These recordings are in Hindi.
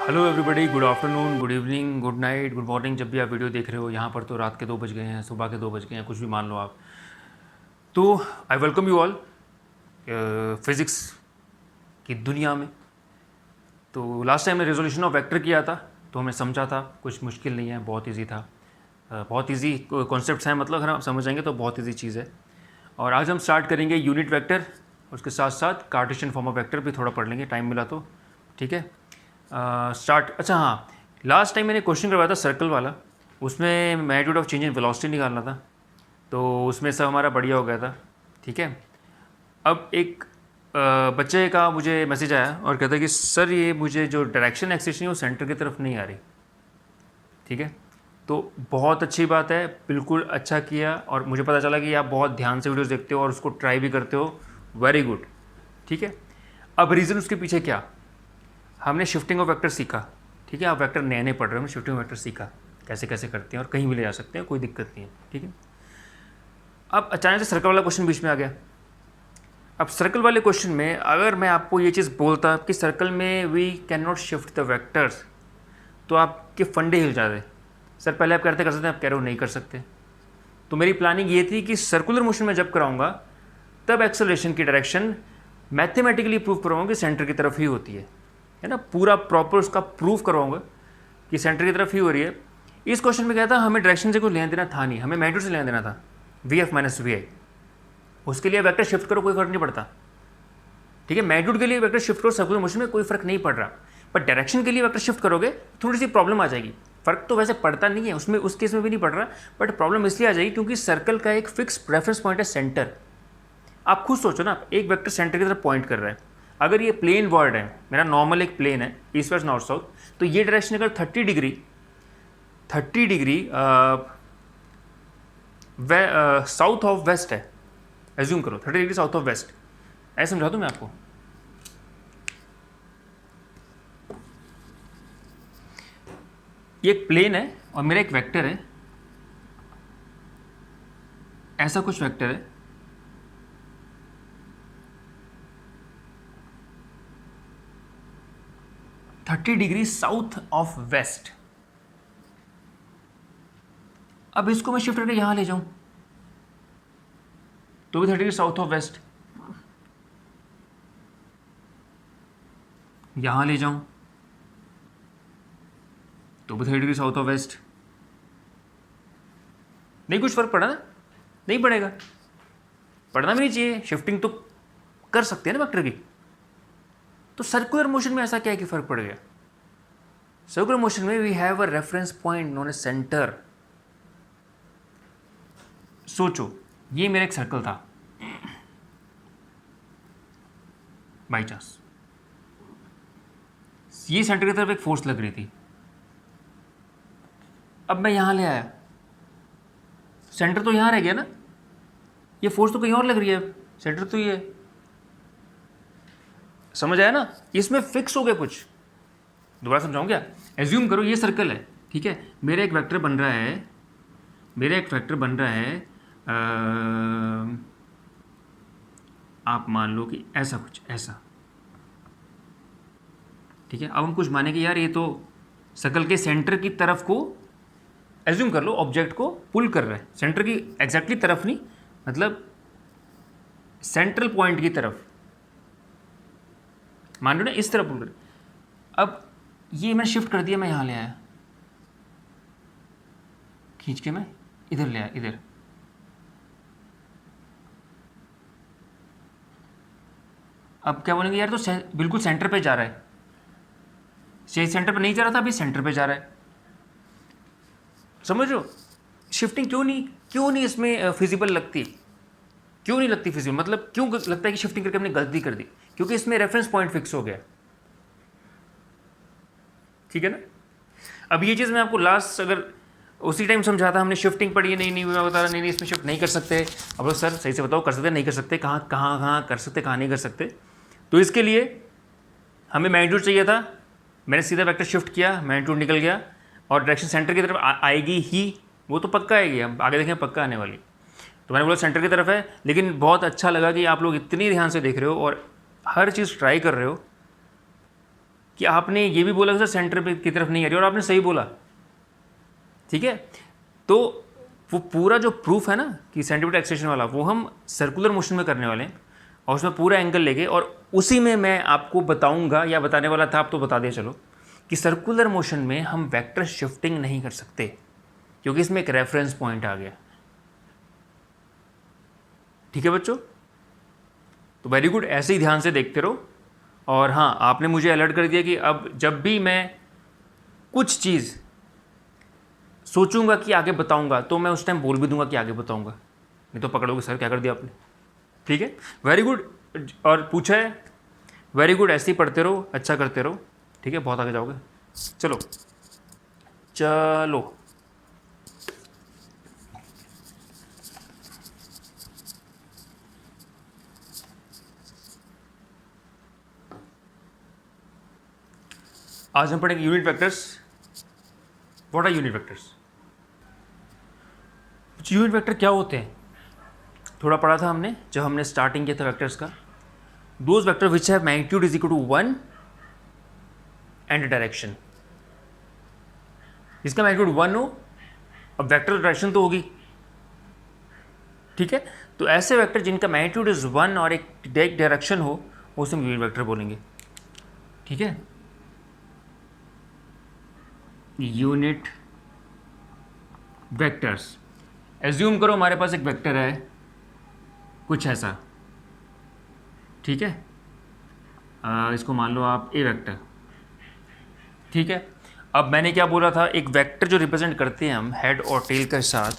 Hello everybody, good afternoon, good evening, good night, good morning. जब भी आप वीडियो देख रहे हो, यहाँ पर तो रात के 2 बज गए हैं, सुबह के 2 बज गए हैं, कुछ भी मान लो आप। तो I welcome you all physics की दुनिया में। तो लास्ट टाइम मैं रेजोल्यूशन ऑफ वेक्टर किया था, तो हमने समझा था कुछ मुश्किल नहीं है, बहुत ईजी था। बहुत ईजी कॉन्सेप्ट्स हैं, मतलब अगर आप समझ जाएंगे तो बहुत ईजी चीज़ है। और आज हम स्टार्ट करेंगे यूनिट वेक्टर, उसके साथ साथ कार्टेशियन फॉर्म ऑफ वेक्टर भी थोड़ा पढ़ लेंगे, टाइम मिला तो। ठीक है, स्टार्ट। अच्छा हाँ, लास्ट टाइम मैंने क्वेश्चन करवाया था सर्कल वाला, उसमें magnitude of change in velocity निकालना था, तो उसमें सब हमारा बढ़िया हो गया था। ठीक है, अब एक बच्चे का मुझे मैसेज आया और कहता है कि सर ये मुझे जो डायरेक्शन एक्सिस है वो सेंटर की तरफ नहीं आ रही। ठीक है, तो बहुत अच्छी बात है, बिल्कुल अच्छा किया। और मुझे पता चला कि आप बहुत ध्यान से वीडियोस देखते हो और उसको ट्राई भी करते हो, वेरी गुड। ठीक है, अब रीज़न उसके पीछे क्या, हमने शिफ्टिंग ऑफ वेक्टर सीखा। ठीक है, आप वेक्टर नए नए पढ़ रहे हो, हमने शिफ्टिंग ऑफ वेक्टर सीखा कैसे कैसे करते हैं और कहीं भी ले जा सकते हैं, कोई दिक्कत नहीं है। ठीक है, अब अचानक से सर्कल वाला क्वेश्चन बीच में आ गया। अब सर्कल वाले क्वेश्चन में अगर मैं आपको ये चीज़ बोलता कि सर्कल में we can not shift the vectors, तो आपके फंडे हिल जाते। सर पहले आप कहते कर सकते हैं, आप कह रहे हो नहीं कर सकते। तो मेरी प्लानिंग ये थी कि सर्कुलर मोशन में जब कराऊंगा तब एक्सेलरेशन की डायरेक्शन मैथमेटिकली प्रूव कराऊंगा कि सेंटर की तरफ ही होती है ना, पूरा प्रॉपर उसका प्रूफ करवाऊंगा कि सेंटर की तरफ ही हो रही है। इस क्वेश्चन में क्या था, हमें डायरेक्शन से कोई लेना देना था नहीं, हमें मैग्नीट्यूड से लेना देना था, वी एफ माइनस वी आई। उसके लिए वेक्टर शिफ्ट करो, कोई फर्क नहीं पड़ता। ठीक है, मैग्नीट्यूड के लिए वेक्टर शिफ्ट करो, सर्कुलर मोशन में कोई फर्क नहीं पड़ रहा, पर डायरेक्शन के लिए वेक्टर शिफ्ट करोगे थोड़ी सी प्रॉब्लम आ जाएगी। फर्क तो वैसे पड़ता नहीं है उसमें, उस केस में भी नहीं पड़ रहा, बट प्रॉब्लम इसलिए आ जाएगी क्योंकि सर्कल का एक फिक्स रेफरेंस पॉइंट है सेंटर। आप खुद सोचो ना, एक वेक्टर सेंटर की तरफ पॉइंट कर रहा है, अगर ये प्लेन वर्ड है, मेरा नॉर्मल एक प्लेन है ईस्ट वेस्ट नॉर्थ साउथ, तो ये डायरेक्शन अगर 30 डिग्री साउथ ऑफ वेस्ट है, एज्यूम करो 30 डिग्री साउथ ऑफ वेस्ट, ऐसे समझा दूं मैं आपको। ये एक प्लेन है और मेरा एक वेक्टर है, ऐसा कुछ वेक्टर है, thirty degree south of west. अब इसको मैं शिफ्ट करके यहां ले जाऊं तो भी 30 डिग्री साउथ ऑफ वेस्ट, यहां ले जाऊं तो भी 30 डिग्री साउथ ऑफ वेस्ट। नहीं कुछ फर्क पड़ा ना, नहीं पड़ेगा, पढ़ना भी नहीं चाहिए, शिफ्टिंग तो कर सकते हैं ना वेक्टर की। तो सर्कुलर मोशन में ऐसा क्या है कि फर्क पड़ गया। सर्कुलर मोशन में we have a reference point known as centre. सोचो ये मेरा एक सर्कल था बाई चांस, ये सेंटर की तरफ एक फोर्स लग रही थी, अब मैं यहां ले आया, सेंटर तो यहां रह गया ना, ये फोर्स तो कहीं और लग रही है, सेंटर तो ये, समझ आया ना, इसमें फिक्स हो गया कुछ। दोबारा समझाऊं क्या, एज्यूम करो ये सर्कल है, ठीक है, मेरा एक वेक्टर बन रहा है, मेरा एक वेक्टर बन रहा है, आप मान लो कि ऐसा कुछ, ऐसा। ठीक है, अब हम कुछ माने कि यार ये तो सर्कल के सेंटर की तरफ को, एज्यूम कर लो ऑब्जेक्ट को पुल कर रहा है, सेंटर की एग्जैक्टली तरफ नहीं, मतलब सेंट्रल पॉइंट की तरफ, मान लो ना इस तरफ पुल कर। अब ये मैंने शिफ्ट कर दिया, मैं यहां ले आया, खींच के मैं इधर ले आया, इधर। अब क्या बोलेंगे यार, तो बिल्कुल सेंटर पे जा रहा है, सेंटर पे नहीं जा रहा था, अभी सेंटर पे जा रहा है। समझ लो शिफ्टिंग क्यों नहीं इसमें फिजिबल लगती, क्यों नहीं लगती फिजिबल, मतलब क्यों लगता है कि शिफ्टिंग करके हमने गलती कर दी, क्योंकि इसमें रेफरेंस पॉइंट फिक्स हो गया। ठीक है ना, अब ये चीज़ मैं आपको लास्ट अगर उसी टाइम समझाता, हमने शिफ्टिंग पढ़ी है, नहीं मैं बता रहा नहीं इसमें शिफ्ट नहीं कर सकते। अब लोग सर सही से बताओ, कर सकते नहीं कर सकते, कहाँ कर सकते, कहाँ नहीं कर सकते। तो इसके लिए हमें मैग्नीट्यूड चाहिए था, मैंने सीधा वेक्टर शिफ्ट किया, मैग्नीट्यूड निकल गया और डायरेक्शन सेंटर की तरफ आएगी ही, वो तो पक्का आएगी, हम आगे देखें पक्का आने वाली। तो मैंने बोला सेंटर की तरफ है, लेकिन बहुत अच्छा लगा कि आप लोग इतनी ध्यान से देख रहे हो और हर चीज़ ट्राई कर रहे हो कि आपने ये भी बोला कि सर सेंटर पे की तरफ नहीं आ रही, और आपने सही बोला, ठीक है। तो वो पूरा जो प्रूफ है ना कि सेंटीमीटर एक्सटेंशन वाला, वो हम सर्कुलर मोशन में करने वाले हैं, और उसमें पूरा एंगल लेके, और उसी में मैं आपको बताऊंगा, या बताने वाला था, आप तो बता दिया चलो, कि सर्कुलर मोशन में हम वेक्टर शिफ्टिंग नहीं कर सकते, क्योंकि इसमें एक रेफरेंस पॉइंट आ गया। ठीक है बच्चों, तो वेरी गुड, ऐसे ही ध्यान से देखते रहो। और हाँ, आपने मुझे अलर्ट कर दिया कि अब जब भी मैं कुछ चीज़ सोचूंगा कि आगे बताऊंगा, तो मैं उस टाइम बोल भी दूंगा कि आगे बताऊंगा, नहीं तो पकड़ोगे सर क्या कर दिया आपने। ठीक है, वेरी गुड। और पूछा है, वेरी गुड, ऐसे ही पढ़ते रहो, अच्छा करते रहो, ठीक है, बहुत आगे जाओगे। चलो चलो, आज हम पढ़ेंगे unit vectors. What are unit vectors? Unit vector क्या होते हैं, थोड़ा पढ़ा था हमने जब हमने स्टार्टिंग किया था वेक्टर्स का। Those vector which have magnitude is equal to 1 and direction. इसका मैग्नीट्यूड 1 हो, अब वेक्टर डायरेक्शन तो होगी, ठीक है। तो ऐसे वेक्टर जिनका मैग्नीट्यूड इज 1 और एक डायरेक्शन हो, उसे हम यूनिट वेक्टर बोलेंगे, ठीक है। यूनिट वेक्टर्स, एज्यूम करो हमारे पास एक वेक्टर है कुछ ऐसा, ठीक है। इसको मान लो आप ए वेक्टर, ठीक है। अब मैंने क्या बोला था, एक वेक्टर जो रिप्रेजेंट करते हैं हम हेड और टेल के साथ,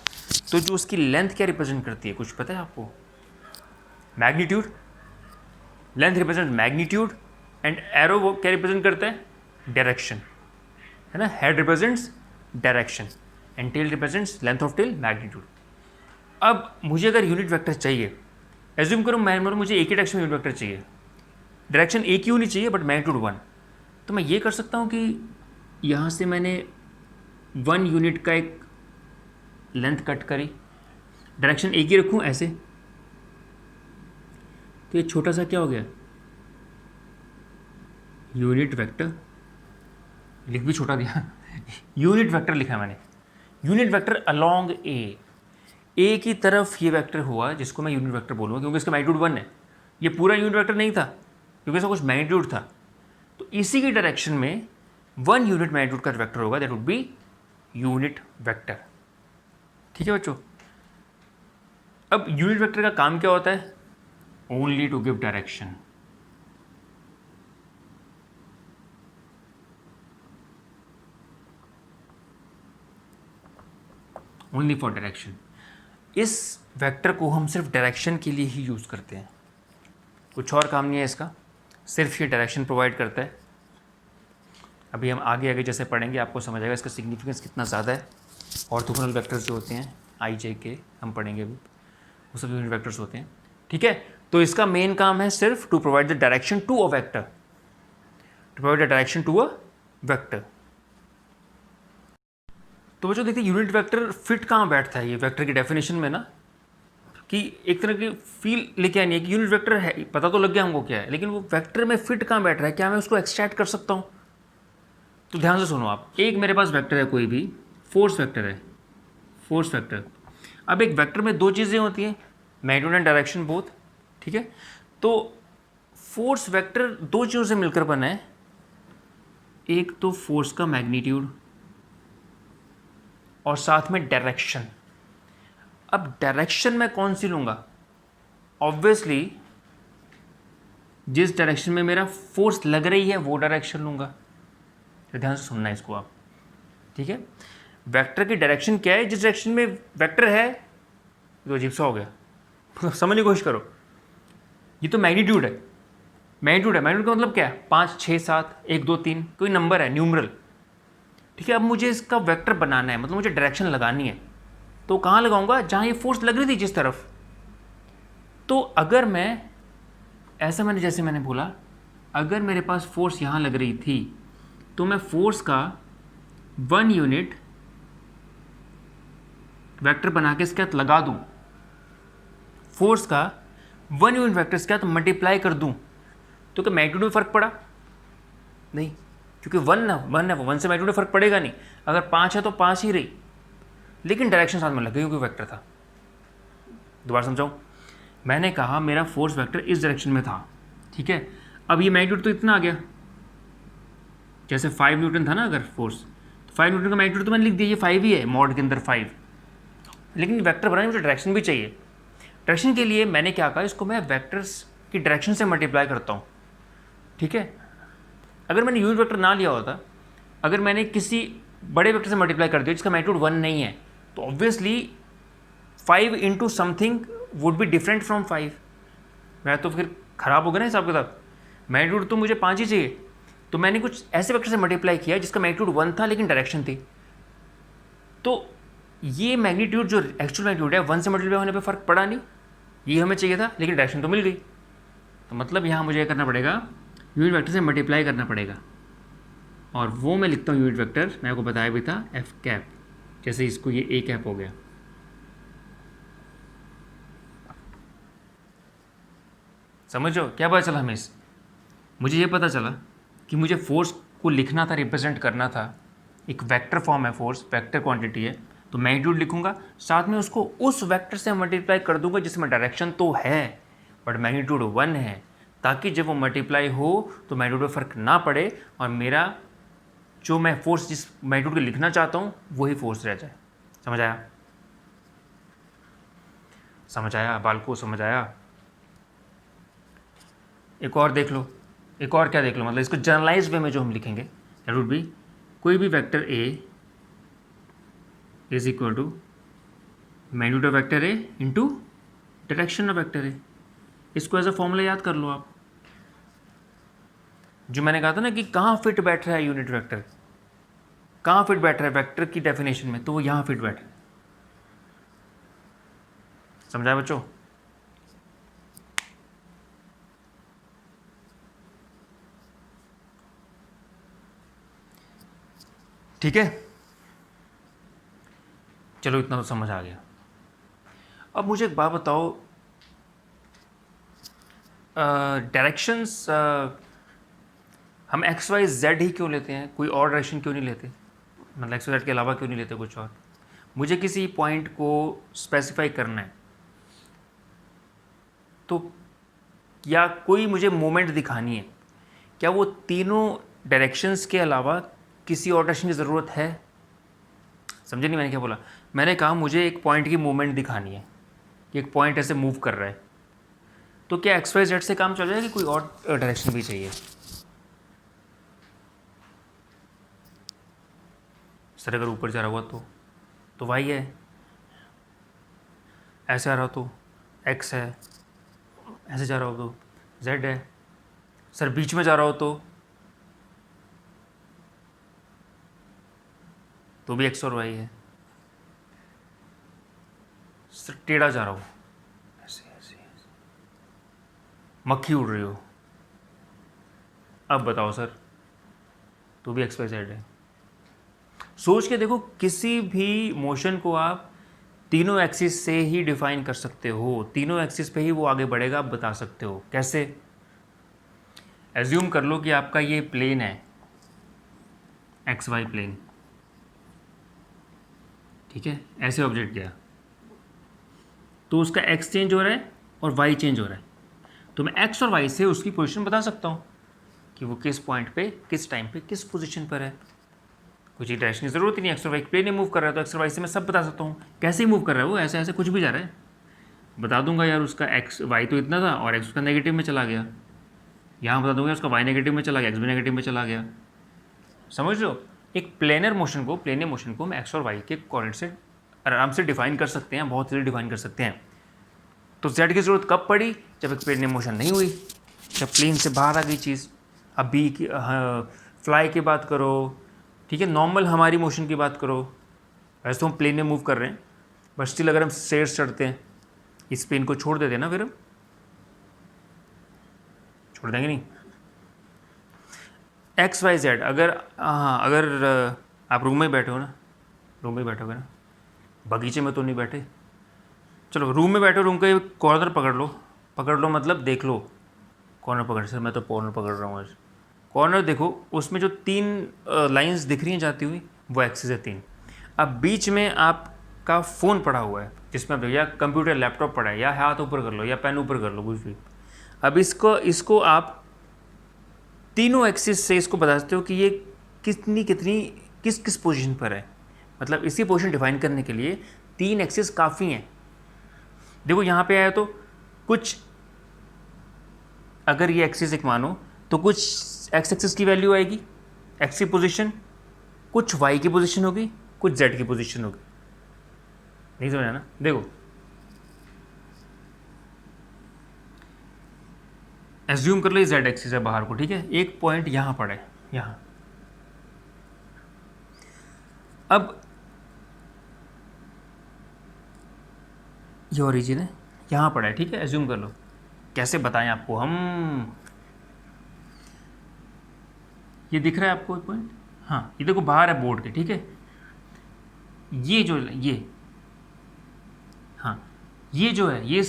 तो जो उसकी लेंथ क्या रिप्रेजेंट करती है, कुछ पता है आपको? Magnitude. Length represent magnitude, and arrow वो क्या रिप्रेजेंट करता है? डायरेक्शन, है ना। Head represents direction and tail represents length of tail, magnitude. अब मुझे अगर यूनिट वेक्टर चाहिए, एज्यूम करो मुझे एक ही डायरेक्शन में यूनिट वेक्टर चाहिए, डायरेक्शन एक ही होनी चाहिए बट मैग्नीट्यूड 1, तो मैं ये कर सकता हूँ कि यहाँ से मैंने 1 यूनिट का एक लेंथ कट करी, डायरेक्शन एक ही रखूँ ऐसे, तो ये छोटा सा क्या हो गया, यूनिट वेक्टर। लिख भी छोटा दिया यूनिट वेक्टर लिखा है मैंने, यूनिट वेक्टर अलोंग ए की तरफ ये वेक्टर हुआ, जिसको मैं यूनिट वेक्टर बोलूँगा, क्योंकि इसका मैग्नीट्यूड 1 है। ये पूरा यूनिट वेक्टर नहीं था, क्योंकि इसका कुछ मैग्नीट्यूड था, तो इसी की डायरेक्शन में 1 यूनिट मैग्नीट्यूड का वेक्टर होगा, that would be unit vector. ठीक है बच्चों, अब यूनिट वेक्टर का काम क्या होता है? Only to give direction. Only for direction. इस वेक्टर को हम सिर्फ डायरेक्शन के लिए ही यूज़ करते हैं, कुछ और काम नहीं है इसका, सिर्फ ये डायरेक्शन प्रोवाइड करता है। अभी हम आगे आगे जैसे पढ़ेंगे आपको समझ आएगा इसका सिग्निफिकेंस कितना ज़्यादा है। ऑर्थोगोनल वेक्टर्स जो होते हैं आई जे के हम पढ़ेंगे अभी, वो सब यूनिट वेक्टर्स होते हैं, ठीक है। तो इसका मेन काम है सिर्फ to provide the direction to a vector, to provide the direction to a vector. तो बच्चों देखते हैं यूनिट वेक्टर फिट कहाँ बैठता है ये वेक्टर की डेफिनेशन में ना, कि एक तरह की फील लेके आनी है कि यूनिट वेक्टर है, पता तो लग गया हमको क्या है, लेकिन वो वेक्टर में फिट कहाँ बैठ रहा है, क्या मैं उसको एक्सट्रैक्ट कर सकता हूँ? तो ध्यान से सुनो आप, एक मेरे पास वेक्टर है, कोई भी फोर्स वेक्टर है, फोर्स वेक्टर। अब एक वेक्टर में दो चीज़ें होती हैं, मैग्नीट्यूड एंड डायरेक्शन बोथ, ठीक है। तो फोर्स वेक्टर दो चीज़ों से मिलकर बना है, एक तो फोर्स का मैग्नीट्यूड और साथ में डायरेक्शन। अब डायरेक्शन मैं कौन सी लूँगा? ऑब्वियसली जिस डायरेक्शन में मेरा फोर्स लग रही है वो डायरेक्शन लूँगा। तो ध्यान से सुनना इसको आप, ठीक है। वेक्टर की डायरेक्शन क्या है? जिस डायरेक्शन में वेक्टर है, तो अजीब सा हो गया समझने की कोशिश करो, ये तो मैग्नीट्यूड है, मैग्नीट्यूड है, मैग्नीट्यूड का मतलब क्या है? 5 6 7 1 2 3 कोई नंबर है, न्यूमरल, ठीक है। अब मुझे इसका वेक्टर बनाना है, मतलब मुझे डायरेक्शन लगानी है, तो कहाँ लगाऊंगा? जहाँ ये फोर्स लग रही थी जिस तरफ। तो अगर मैं ऐसा, मैंने जैसे मैंने बोला, अगर मेरे पास फोर्स यहाँ लग रही थी, तो मैं फोर्स का 1 यूनिट वेक्टर बना के इसके साथ लगा दूँ, फोर्स का 1 यूनिट वेक्टर इसके साथ मल्टीप्लाई कर दूँ, तो क्या मैग्नीट्यूड में फ़र्क पड़ा? नहीं, क्योंकि वन है, वन से मैग्नीट्यूड में फ़र्क पड़ेगा नहीं। अगर 5 है तो 5 ही रही, लेकिन डायरेक्शन साथ में लग गई क्योंकि वेक्टर था। दोबारा समझाऊँ, मैंने कहा मेरा फोर्स वेक्टर इस डायरेक्शन में था, ठीक है। अब ये मैग्नीट्यूड तो इतना आ गया, जैसे 5 न्यूटन था ना अगर फोर्स, तो 5 न्यूटन का मैग्नीट्यूड तो मैंने लिख दिया, ये 5 ही है मॉड के अंदर 5। लेकिन वेक्टर बनाने मुझे डायरेक्शन भी चाहिए। डायरेक्शन के लिए मैंने क्या कहा, इसको मैं वेक्टर्स की डायरेक्शन से मल्टीप्लाई करता हूँ, ठीक है। अगर मैंने यूनिट वेक्टर ना लिया होता, अगर मैंने किसी बड़े वेक्टर से मल्टीप्लाई कर दिया जिसका मैग्नीट्यूड 1 नहीं है, तो obviously 5 into something would be different from 5। मैं तो फिर ख़राब हो गया ना हिसाब किताब। मैग्नीट्यूड तो मुझे 5 ही चाहिए, तो मैंने कुछ ऐसे वेक्टर से मल्टीप्लाई किया जिसका मैग्नीट्यूड 1 था लेकिन डायरेक्शन थी। तो ये मैग्नीट्यूड जो एक्चुअल मैग्नीट्यूड है 1 से मल्टीप्लाई होने पे फ़र्क पड़ा नहीं, ये हमें चाहिए था लेकिन डायरेक्शन तो मिल गई। तो मतलब यहाँ मुझे करना पड़ेगा, यूनिट वेक्टर से मल्टीप्लाई करना पड़ेगा, और वो मैं लिखता हूँ यूनिट वेक्टर, मैं आपको बताया भी था एफ कैप, जैसे इसको ये ए कैप हो गया। समझो क्या पता चला हमें मुझे ये पता चला कि मुझे फोर्स को लिखना था, रिप्रेजेंट करना था, एक वेक्टर फॉर्म है फोर्स, वेक्टर क्वांटिटी है, तो मैग्नीट्यूड लिखूंगा, साथ में उसको उस वेक्टर से मल्टीप्लाई कर दूंगा जिसमें डायरेक्शन तो है बट मैग्नीट्यूड 1 है, ताकि जब वो मल्टीप्लाई हो तो मैग्नीट्यूड में फ़र्क ना पड़े और मेरा जो मैं फोर्स जिस मैग्नीट्यूड को लिखना चाहता हूँ वही फोर्स रह जाए। समझ आया? समझ आया बालको? समझ आया? एक और देख लो, एक और क्या देख लो, मतलब इसको जनरलाइज वे में जो हम लिखेंगे, दैट वुड बी कोई भी vector A is equal to magnitude of vector A into direction of vector A. इसको एज अ फॉर्मूला याद कर लो आप, जो मैंने कहा था ना कि कहाँ फिट बैठ रहा है यूनिट वेक्टर, कहाँ फिट बैठ रहा है वेक्टर की डेफिनेशन में, तो वो यहाँ फिट बैठ रहा है। समझाया बच्चों? ठीक है, चलो इतना तो समझ आ गया। अब मुझे एक बात बताओ, डायरेक्शंस हम एक्स वाई जेड ही क्यों लेते हैं, कोई और डायरेक्शन क्यों नहीं लेते, मतलब एक्स वाई जेड के अलावा क्यों नहीं लेते कुछ और? मुझे किसी पॉइंट को स्पेसिफाई करना है, तो या कोई मुझे मोमेंट दिखानी है, क्या वो तीनों डायरेक्शंस के अलावा किसी और डायरेक्शन की ज़रूरत है? समझे नहीं मैंने क्या बोला? मैंने कहा मुझे एक पॉइंट की मूवमेंट दिखानी है कि एक पॉइंट ऐसे मूव कर रहा है, तो क्या एक्स वाई जेड से काम चल जाएगा कि कोई और डायरेक्शन भी चाहिए? सर अगर ऊपर जा रहा हुआ तो वाई है, ऐसे आ रहा हो तो एक्स है, ऐसे जा रहा हो तो जेड है, सर बीच में जा रहा हो तो भी एक्स और वाई है, सर टेढ़ा जा रहा हो, ऐसे ऐसे ऐसे, मक्खी उड़ रही हो, अब बताओ सर, तो भी एक्स वाई जेड है। सोच के देखो, किसी भी मोशन को आप तीनों एक्सिस से ही डिफाइन कर सकते हो, तीनों एक्सिस पे ही वो आगे बढ़ेगा, आप बता सकते हो कैसे? एज्यूम कर लो कि आपका ये प्लेन है, एक्स वाई प्लेन, ठीक है, ऐसे ऑब्जेक्ट गया तो उसका एक्स चेंज हो रहा है और वाई चेंज हो रहा है, तो मैं एक्स और वाई से उसकी पोजीशन बता सकता हूँ कि वो किस पॉइंट पे, किस टाइम पे, किस पोजीशन पर है। कुछ एक डायरेक्शन की जरूरत ही नहीं, एक्स और वाई प्लेन में मूव कर रहा है तो एक्स और वाई से मैं सब बता सकता हूँ कैसे ही मूव कर रहा है वो, ऐसे ऐसे कुछ भी जा रहा है, बता दूंगा यार उसका एक्स वाई तो इतना था और एक्स उसका नेगेटिव में चला गया, यहाँ बता दूंगा उसका वाई नेगेटिव में चला गया, एक्स भी नेगेटिव में चला गया। समझ लो, एक प्लेनर मोशन को हम एक्स और वाई के कोऑर्डिनेट से आराम से डिफाइन कर सकते हैं, बहुत जल्दी डिफाइन कर सकते हैं। तो जेड की ज़रूरत कब पड़ी? जब एक प्लेनर मोशन नहीं हुई, जब प्लेन से बाहर आ गई चीज़। अब बी की फ्लाई की बात करो, ठीक है, नॉर्मल हमारी मोशन की बात करो, वैसे तो हम प्लेन में मूव कर रहे हैं, बट स्टिल अगर हम स्टेयर्स चढ़ते हैं, इस प्लेन को छोड़ देते हैं ना, फिर हम छोड़ देंगे नहीं। एक्स वाई जेड, अगर आप रूम में बैठे हो ना, रूम में बैठोगे ना, बगीचे में तो नहीं बैठे, चलो रूम में बैठो, रूम का कॉर्नर पकड़ लो मतलब देख लो, कॉर्नर पकड़, सर मैं तो कॉर्नर पकड़ रहा हूँ आज, कॉर्नर देखो, उसमें जो 3 लाइंस दिख रही हैं जाती हुई, वो एक्सिस है 3। अब बीच में आपका फ़ोन पड़ा हुआ है जिसमें आप या कंप्यूटर लैपटॉप पड़ा है, या हाथ ऊपर कर लो या पेन ऊपर कर लो, कुछ भी। अब इसको आप तीनों एक्सिस से इसको बता सकते हो कि ये कितनी कितनी किस किस पोजीशन पर है। मतलब इसकी पोजीशन डिफाइन करने के लिए 3 एक्सिस काफ़ी हैं। देखो यहाँ पे आया तो कुछ, अगर ये एक्सिस एक मानो तो कुछ एक्स एक्सिस की वैल्यू आएगी, एक्स की पोजीशन, कुछ वाई की पोजीशन होगी, कुछ जेड की पोजीशन होगी। नहीं समझा ना? देखो एज्यूम कर लो ये जेड एक्सिस है बाहर को, ठीक है। एक पॉइंट यहाँ पड़ा है, यहाँ। अब ये ओरिजिन है, यहाँ पड़ा है, ठीक है। एज्यूम कर लो। कैसे बताएं आपको हम? ये दिख रहा है आपको पॉइंट? हाँ, ये देखो बाहर है बोर्ड के, ठीक है। ये जो हाँ, ये जो है ये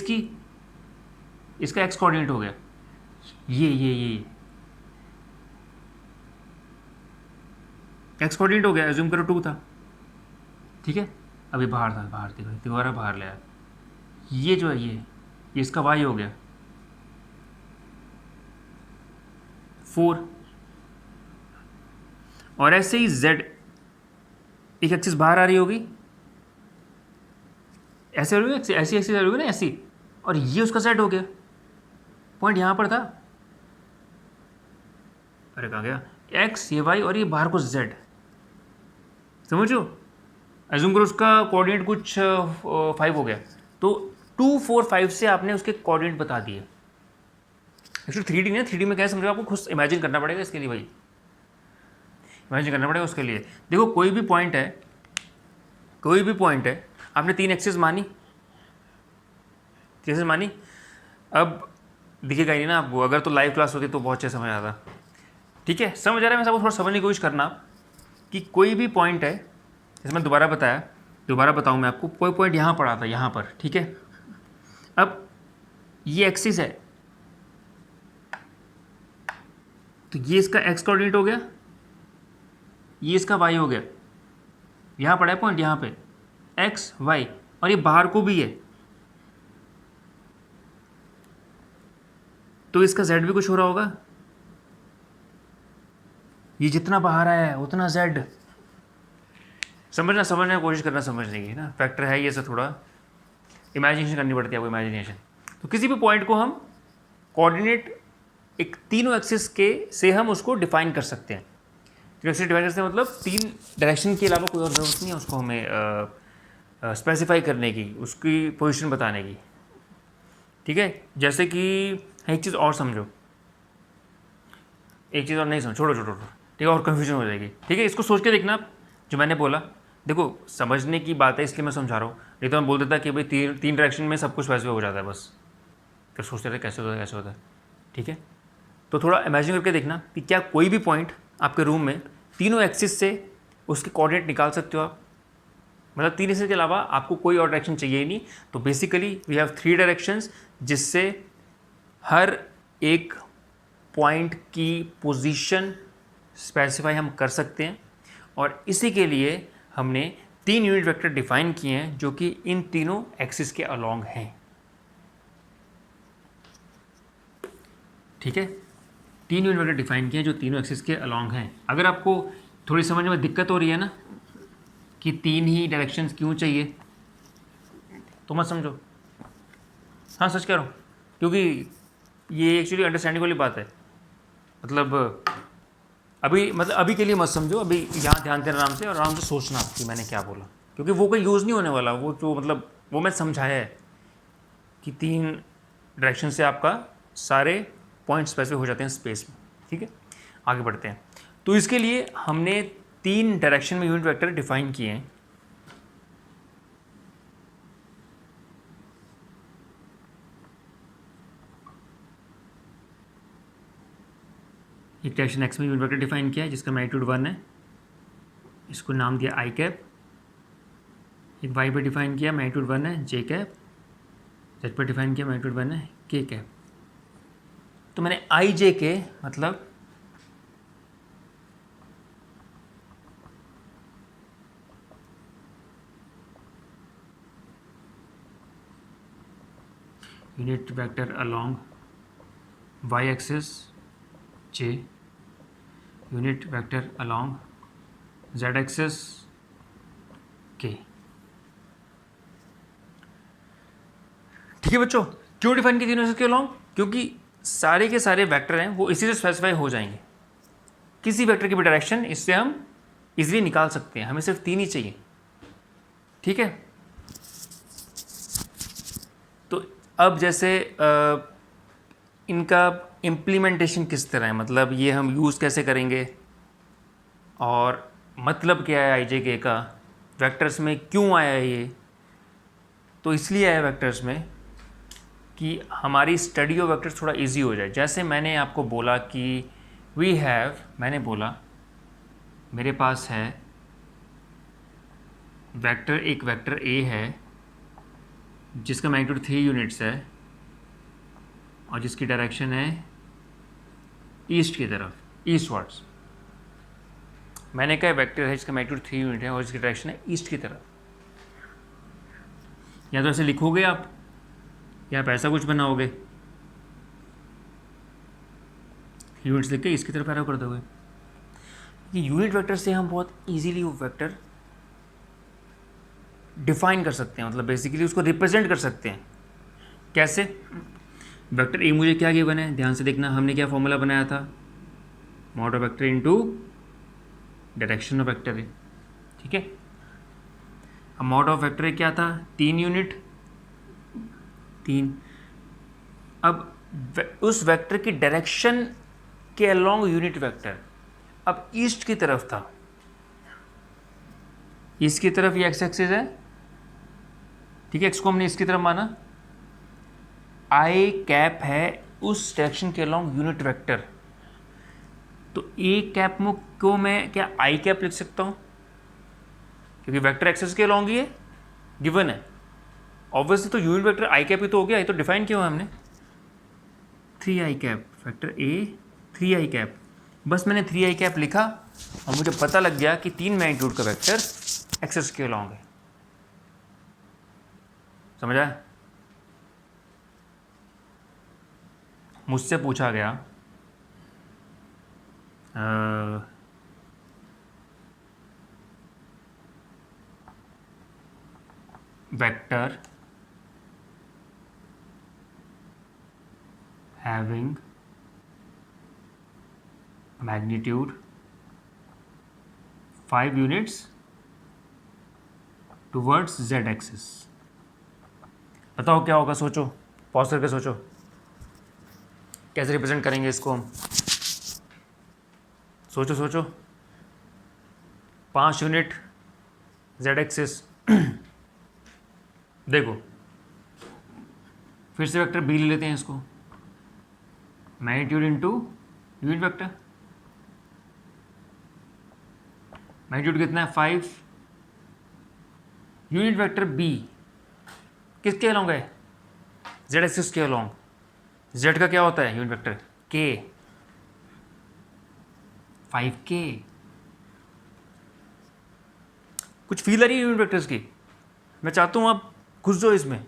इसका एक्स कोऑर्डिनेट हो गया। ये एक्स कोऑर्डिनेट हो गया, एज्यूम करो 2 था, ठीक है। अभी बाहर था, बाहर देखो दोबारा बाहर ले आया। ये जो है ये इसका वाई हो गया 4। और ऐसे ही जेड, एक एक्सिस बाहर आ रही होगी, ऐसे हो गई, ऐसी एक्सिस आ रही होगी ना, ऐसी। और ये उसका जेड हो गया, पॉइंट यहाँ पर था। अरे कहाँ गया? एक्स, ये वाई, और ये बाहर को जेड। समझो, एज्यूम करो उसका कोऑर्डिनेट कुछ 5 हो गया, तो 2, 4, 5 से आपने उसके कोऑर्डिनेट बता दिए। एक्चुअली 3D नहीं, 3D में क्या समझो, आपको खुद इमेजिन करना पड़ेगा इसके लिए भाई, इमेजिन करना पड़ेगा उसके लिए। देखो कोई भी पॉइंट है, आपने 3 एक्सिस मानी, अब दिखेगा ही नहीं ना आपको। अगर तो लाइव क्लास होती तो बहुत अच्छे समझ आता, ठीक है। समझ आ रहा है? मैं सबको थोड़ा समझने की कोशिश करना कि कोई भी पॉइंट है, जैसे मैं दोबारा बताऊं मैं आपको, कोई पॉइंट यहाँ पड़ा था, यहाँ पर, ठीक है। अब ये एक्सिस है, तो ये इसका एक्स कोऑर्डिनेट हो गया, ये इसका वाई हो गया। यहाँ पड़ा है पॉइंट, यहाँ पे एक्स वाई, और ये बाहर को भी है, तो इसका जेड भी कुछ हो रहा होगा। ये जितना बाहर आया है उतना जेड। समझने की कोशिश करना, समझने की ना, फैक्टर है ये सब, थोड़ा इमेजिनेशन करनी पड़ती है आपको, इमेजिनेशन। तो किसी भी पॉइंट को हम कोऑर्डिनेट एक तीनों एक्सिस के से हम उसको डिफाइन कर सकते हैं। तीनों एक्सिस डिफाइन करते हैं, मतलब 3 डायरेक्शन के अलावा कोई और ज़रूरत नहीं है उसको हमें स्पेसिफाई करने की, उसकी पोजीशन बताने की, ठीक है। जैसे कि एक चीज़ और समझो, एक चीज़ और नहीं समझो, छोड़ो, ठीक है, और कन्फ्यूजन हो जाएगी, ठीक है। इसको सोच के देखना, जो मैंने बोला। देखो समझने की बात है इसलिए मैं समझा रहा हूँ, नहीं तो मैं बोल देता कि भाई 3 डायरेक्शन में सब कुछ वैसे हो जाता है, बस फिर सोचते थे कैसे होता है, ठीक है। तो थोड़ा इमेजिन करके देखना कि क्या कोई भी पॉइंट आपके रूम में तीनों एक्सिस से उसके कोऑर्डिनेट निकाल सकते हो आप। मतलब 3 एक्सिस के अलावा आपको कोई और डायरेक्शन चाहिए ही नहीं। तो बेसिकली वी हैव 3 डायरेक्शंस, जिससे हर एक पॉइंट की पोजीशन स्पेसिफाई हम कर सकते हैं। और इसी के लिए हमने 3 यूनिट वेक्टर डिफाइन किए हैं जो कि इन तीनों एक्सिस के अलोंग हैं, ठीक है। 3 यूनिट वेक्टर डिफाइन किए हैं जो तीनों एक्सिस के अलोंग हैं। अगर आपको थोड़ी समझने में दिक्कत हो रही है ना कि 3 ही डायरेक्शंस क्यों चाहिए, तो मत समझो। हाँ सच कह रहा हूँ, क्योंकि ये एक्चुअली अंडरस्टैंडिंग वाली बात है। मतलब अभी के लिए मत समझो, अभी यहाँ ध्यान देना आराम से, और आराम से सोचना कि मैंने क्या बोला, क्योंकि वो कोई यूज़ नहीं होने वाला। वो जो मतलब वो मैं समझाया है कि 3 डायरेक्शन से आपका सारे पॉइंट स्पेसिफाई हो जाते हैं स्पेस में, ठीक है। आगे बढ़ते हैं। तो इसके लिए हमने 3 डायरेक्शन में यूनिट वेक्टर डिफाइन किए हैं। एक डायरेक्शन एक्स में यूनिट वेक्टर डिफाइन किया है जिसका मैग्नीट्यूड 1 है, इसको नाम दिया आई कैप। एक वाई पर डिफाइन किया, मैग्नीट्यूड 1 है, जे कैप। जेड पर डिफाइन किया, मैग्नीट्यूड 1 है, के कैप। तो मैंने आई जे के मतलब unit vector along y axis j, unit vector along z axis k। ठीक है बच्चों, क्यों डिफाइन की तीनों के अलोंग? क्योंकि सारे के सारे वेक्टर हैं वो इसी से स्पेसिफाई हो जाएंगे। किसी वेक्टर की भी डायरेक्शन इससे हम इजीली निकाल सकते हैं, हमें सिर्फ 3 ही चाहिए। ठीक है, तो अब जैसे इनका इम्प्लीमेंटेशन किस तरह है, मतलब ये हम यूज़ कैसे करेंगे और मतलब क्या है आई जे के का, वेक्टर्स में क्यों आया है ये? तो इसलिए आया वेक्टर्स में कि हमारी स्टडी ऑफ वेक्टर्स थोड़ा इजी हो जाए। जैसे मैंने आपको बोला कि मैंने बोला मेरे पास है वेक्टर, एक वेक्टर ए है जिसका मैग्नीट्यूड 3 यूनिट्स है और जिसकी डायरेक्शन है ईस्ट की तरफ, ईस्टवर्ड्स। मैंने कहा वेक्टर है जिसका मैग्नीट्यूड 3 यूनिट है और जिसकी डायरेक्शन है ईस्ट की तरफ। या तो ऐसे लिखोगे आप या आप ऐसा कुछ बनाओगे, यूनिट्स लिख के इसकी तरफ एरो कर दोगे। ये यूनिट वेक्टर से हम बहुत इजीली वो वेक्टर डिफाइन कर सकते हैं, मतलब बेसिकली उसको रिप्रेजेंट कर सकते हैं। कैसे? वेक्टर ए मुझे क्या गिवन है, ध्यान से देखना, हमने क्या फॉर्मूला बनाया था, mod of vector into direction of vector ए। ठीक है, अब मॉड ऑफ वेक्टर ए क्या था, 3 यूनिट 3। अब उस वेक्टर की डायरेक्शन के अलोंग यूनिट वेक्टर अब ईस्ट की तरफ था, ईस्ट की तरफ ये एक्स एक्सिस है। ठीक है, एक्स को हमने इसकी तरफ माना, आई कैप है उस डायरेक्शन के अलोंग यूनिट वेक्टर। तो ए कैप को मैं क्या आई कैप लिख सकता हूं, क्योंकि वेक्टर एक्सिस के अलोंग ये गिवन है। ऑब्वियसली तो यूनिट वेक्टर आई कैप ही तो हो गया, ये तो डिफाइन किया हुआ हमने। 3 I cap vector A 3 I cap, बस मैंने 3 आई कैप लिखा और मुझे पता लग गया कि 3 मैग्नीट्यूड का वेक्टर एक्सिस के अलोंग है। समझा? मुझसे पूछा गया vector having magnitude 5 units towards z axis. बताओ क्या होगा, सोचो, पॉज करके सोचो, कैसे रिप्रेजेंट करेंगे इसको हम। सोचो सोचो, 5 यूनिट z एक्सिस। देखो फिर से वेक्टर बी ले लेते हैं इसको, magnitude into unit vector. Magnitude कितना है, 5। यूनिट वेक्टर बी किसके अलोंग है, z एक्सिस के अलोंग। z का क्या होता है यूनिट वेक्टर, k, 5k। कुछ फील आ रही है यूनिट वेक्टर्स की? मैं चाहता हूँ आप घुस जाओ इसमें,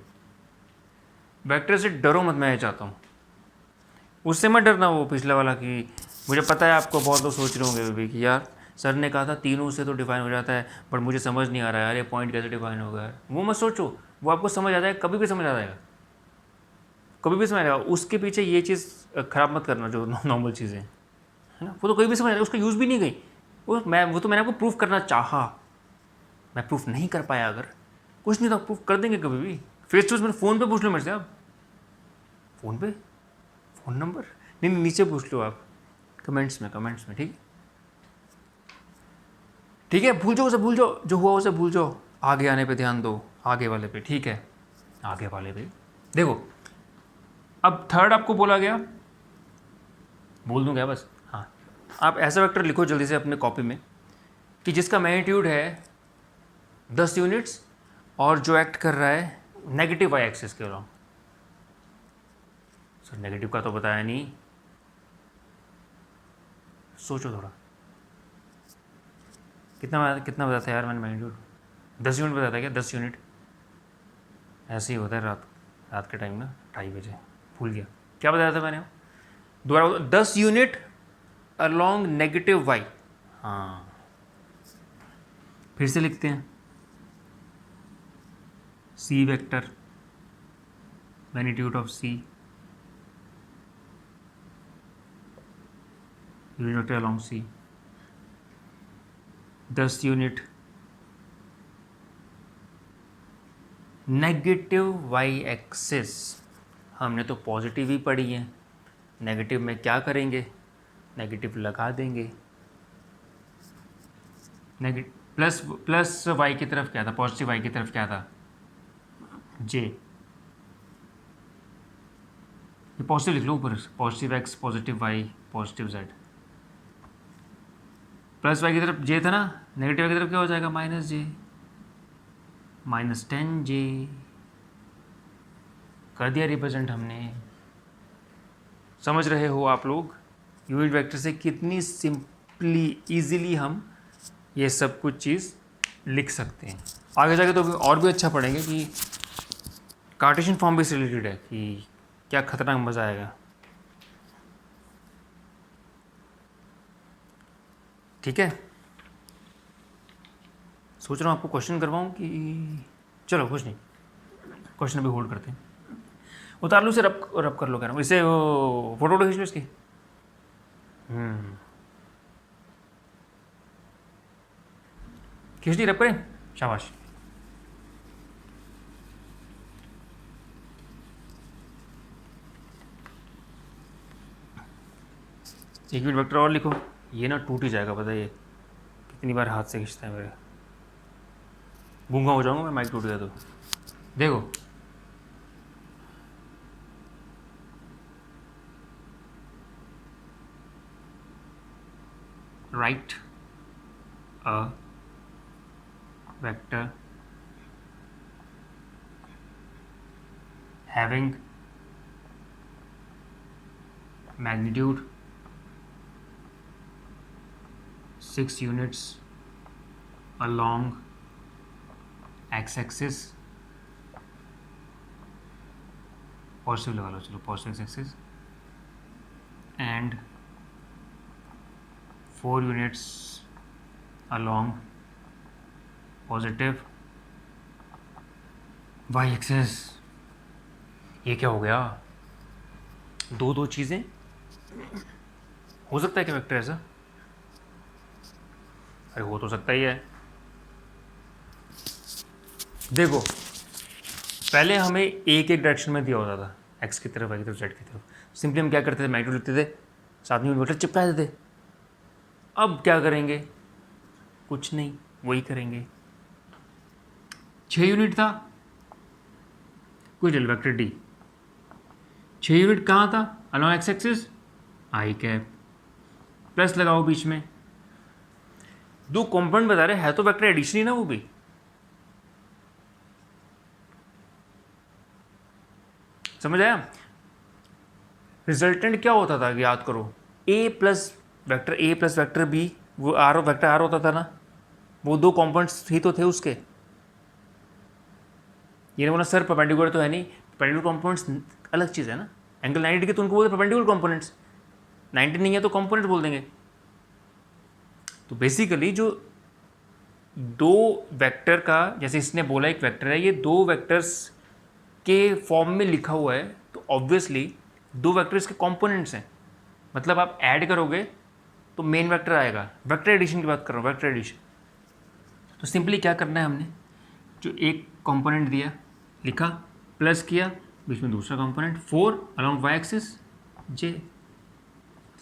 वेक्टर से डरो मत, मैं ये चाहता हूँ। उससे मत डरना वो पिछले वाला कि मुझे पता है आपको बहुत लोग सोच रहे होंगे भी कि यार सर ने कहा था तीनों से तो डिफाइन हो जाता है, पर मुझे समझ नहीं आ रहा है यार ये पॉइंट कैसे डिफाइन होगा यार। वो मत सोचो, वो आपको समझ आ जाएगा, कभी भी समझ आ जाएगा, कभी भी समझ आएगा। उसके पीछे ये चीज़ ख़राब मत करना जो नॉर्मल चीज़ें है ना, वो तो कोई भी समझ आएगा, उसका यूज़ भी नहीं गई। वो तो मैंने आपको प्रूफ करना चाहा, मैं प्रूफ नहीं कर पाया। अगर कुछ नहीं तो प्रूफ कर देंगे कभी भी, फेस टू फेस। मैंने फ़ोन पे पूछ लो मेरे से, आप फ़ोन पे, फ़ोन नंबर नहीं, नीचे पूछ लो आप कमेंट्स में, ठीक है? ठीक है, भूल जाओ उसे, भूल जाओ जो हुआ उसे, भूल जाओ, आगे आने पे ध्यान दो, आगे वाले पे। ठीक है, आगे वाले पे देखो। अब थर्ड आपको बोला गया, बोल दूँ क्या बस, हाँ, आप ऐसा वेक्टर लिखो जल्दी से अपने कॉपी में कि जिसका मैग्नीट्यूड है 10 यूनिट्स और जो एक्ट कर रहा है नेगेटिव वाई एक्सिस के अलोंग। सर नेगेटिव का तो बताया नहीं, सोचो थोड़ा, कितना बताया था यार मैंने मैग्नीट्यूड? 10 यूनिट बताया था क्या? 10 यूनिट ऐसे ही होता है रात के टाइम ना 2:30 बजे, भूल गया क्या बताया था मैंने, दोबारा 10 यूनिट अलॉन्ग नेगेटिव वाई। हाँ फिर से लिखते हैं, C vector magnitude of C unit vector along C 10 unit negative Y axis. हमने तो पॉजिटिव ही पढ़ी है, नेगेटिव में क्या करेंगे, नेगेटिव लगा देंगे। नेगेटिव प्लस प्लस वाई की तरफ क्या था, पॉजिटिव वाई की तरफ क्या था, जे। ये पॉजिटिव लिख लो ऊपर, positive X positive Y positive Z. Plus Y की तरफ जे था ना, नेगेटिव की तरफ क्या हो जाएगा, माइनस जे, -10 जे। कर दिया रिप्रेजेंट हमने। समझ रहे हो आप लोग यूनिट वेक्टर से कितनी सिंपली इजीली हम ये सब कुछ चीज़ लिख सकते हैं। आगे जाके तो और भी अच्छा पढ़ेंगे कि कार्टेशियन फॉर्म भी रिलेटेड है, कि क्या खतरनाक मज़ा आएगा। ठीक है, सोच रहा हूँ आपको क्वेश्चन करवाऊँ कि, चलो कुछ नहीं, क्वेश्चन अभी होल्ड करते हैं। उतार लो इसे, रब रब कर लो, कह रहा हूँ इसे, वो फोटो खींच लो इसकी। खींच दी, रब करें, शाबाश। एक यूनिट वेक्टर और लिखो, ये ना टूट ही जाएगा, पता है ये कितनी बार हाथ से खींचता है मेरे, गूंगा हो जाऊंगा मैं माइक टूट गया तो। देखो right a vector having magnitude 6 units along x-axis, positive लगा लो, चलो positive axis, and 4 units along positive y axis. ये क्या हो गया, दो चीज़ें हो सकता है क्या वेक्टर ऐसा, अरे हो तो सकता ही है। देखो पहले हमें एक डायरेक्शन में दिया होता था, एक्स की तरफ, वाई की तरफ, जेड की तरफ। सिंपली हम क्या करते थे, मैग्नीट्यूड लिखते थे, साथ में वेक्टर चिपका देते। अब क्या करेंगे, कुछ नहीं, वही करेंगे। 6 यूनिट था, कोई चल वेक्टर डी, 6 यूनिट कहाँ था, अलॉन्ग एक्स एक्सिस, आई कैप, प्लस लगाओ बीच में। दो कंपोनेंट बता रहे हैं, तो वेक्टर एडिशन ही ना वो भी। समझ आया, रिजल्टेंट क्या होता था, याद करो, ए प्लस वेक्टर बी, वो आर वेक्टर आर होता था ना, वो दो कंपोनेंट्स ही तो थे उसके। ये बोला सर परपेंडिकुलर तो है नहीं, परपेंडिकुलर कंपोनेंट्स अलग चीज़ है ना, एंगल 90 डिग्री तो उनको बोलते परपेंडिकुलर कंपोनेंट्स, 90 नहीं है तो कंपोनेंट बोल देंगे। तो बेसिकली जो दो वेक्टर का, जैसे इसने बोला एक वेक्टर है, ये दो वेक्टर्स के फॉर्म में लिखा हुआ है, तो ऑब्वियसली दो वेक्टर्स के कंपोनेंट्स हैं, मतलब आप ऐड करोगे तो मेन वेक्टर आएगा। वेक्टर एडिशन की बात कर रहा हूँ, वेक्टर एडिशन। तो सिंपली क्या करना है, हमने जो एक कंपोनेंट दिया लिखा, प्लस किया, बीच में दूसरा कंपोनेंट 4 अलॉन्ग वाई एक्सिस जे,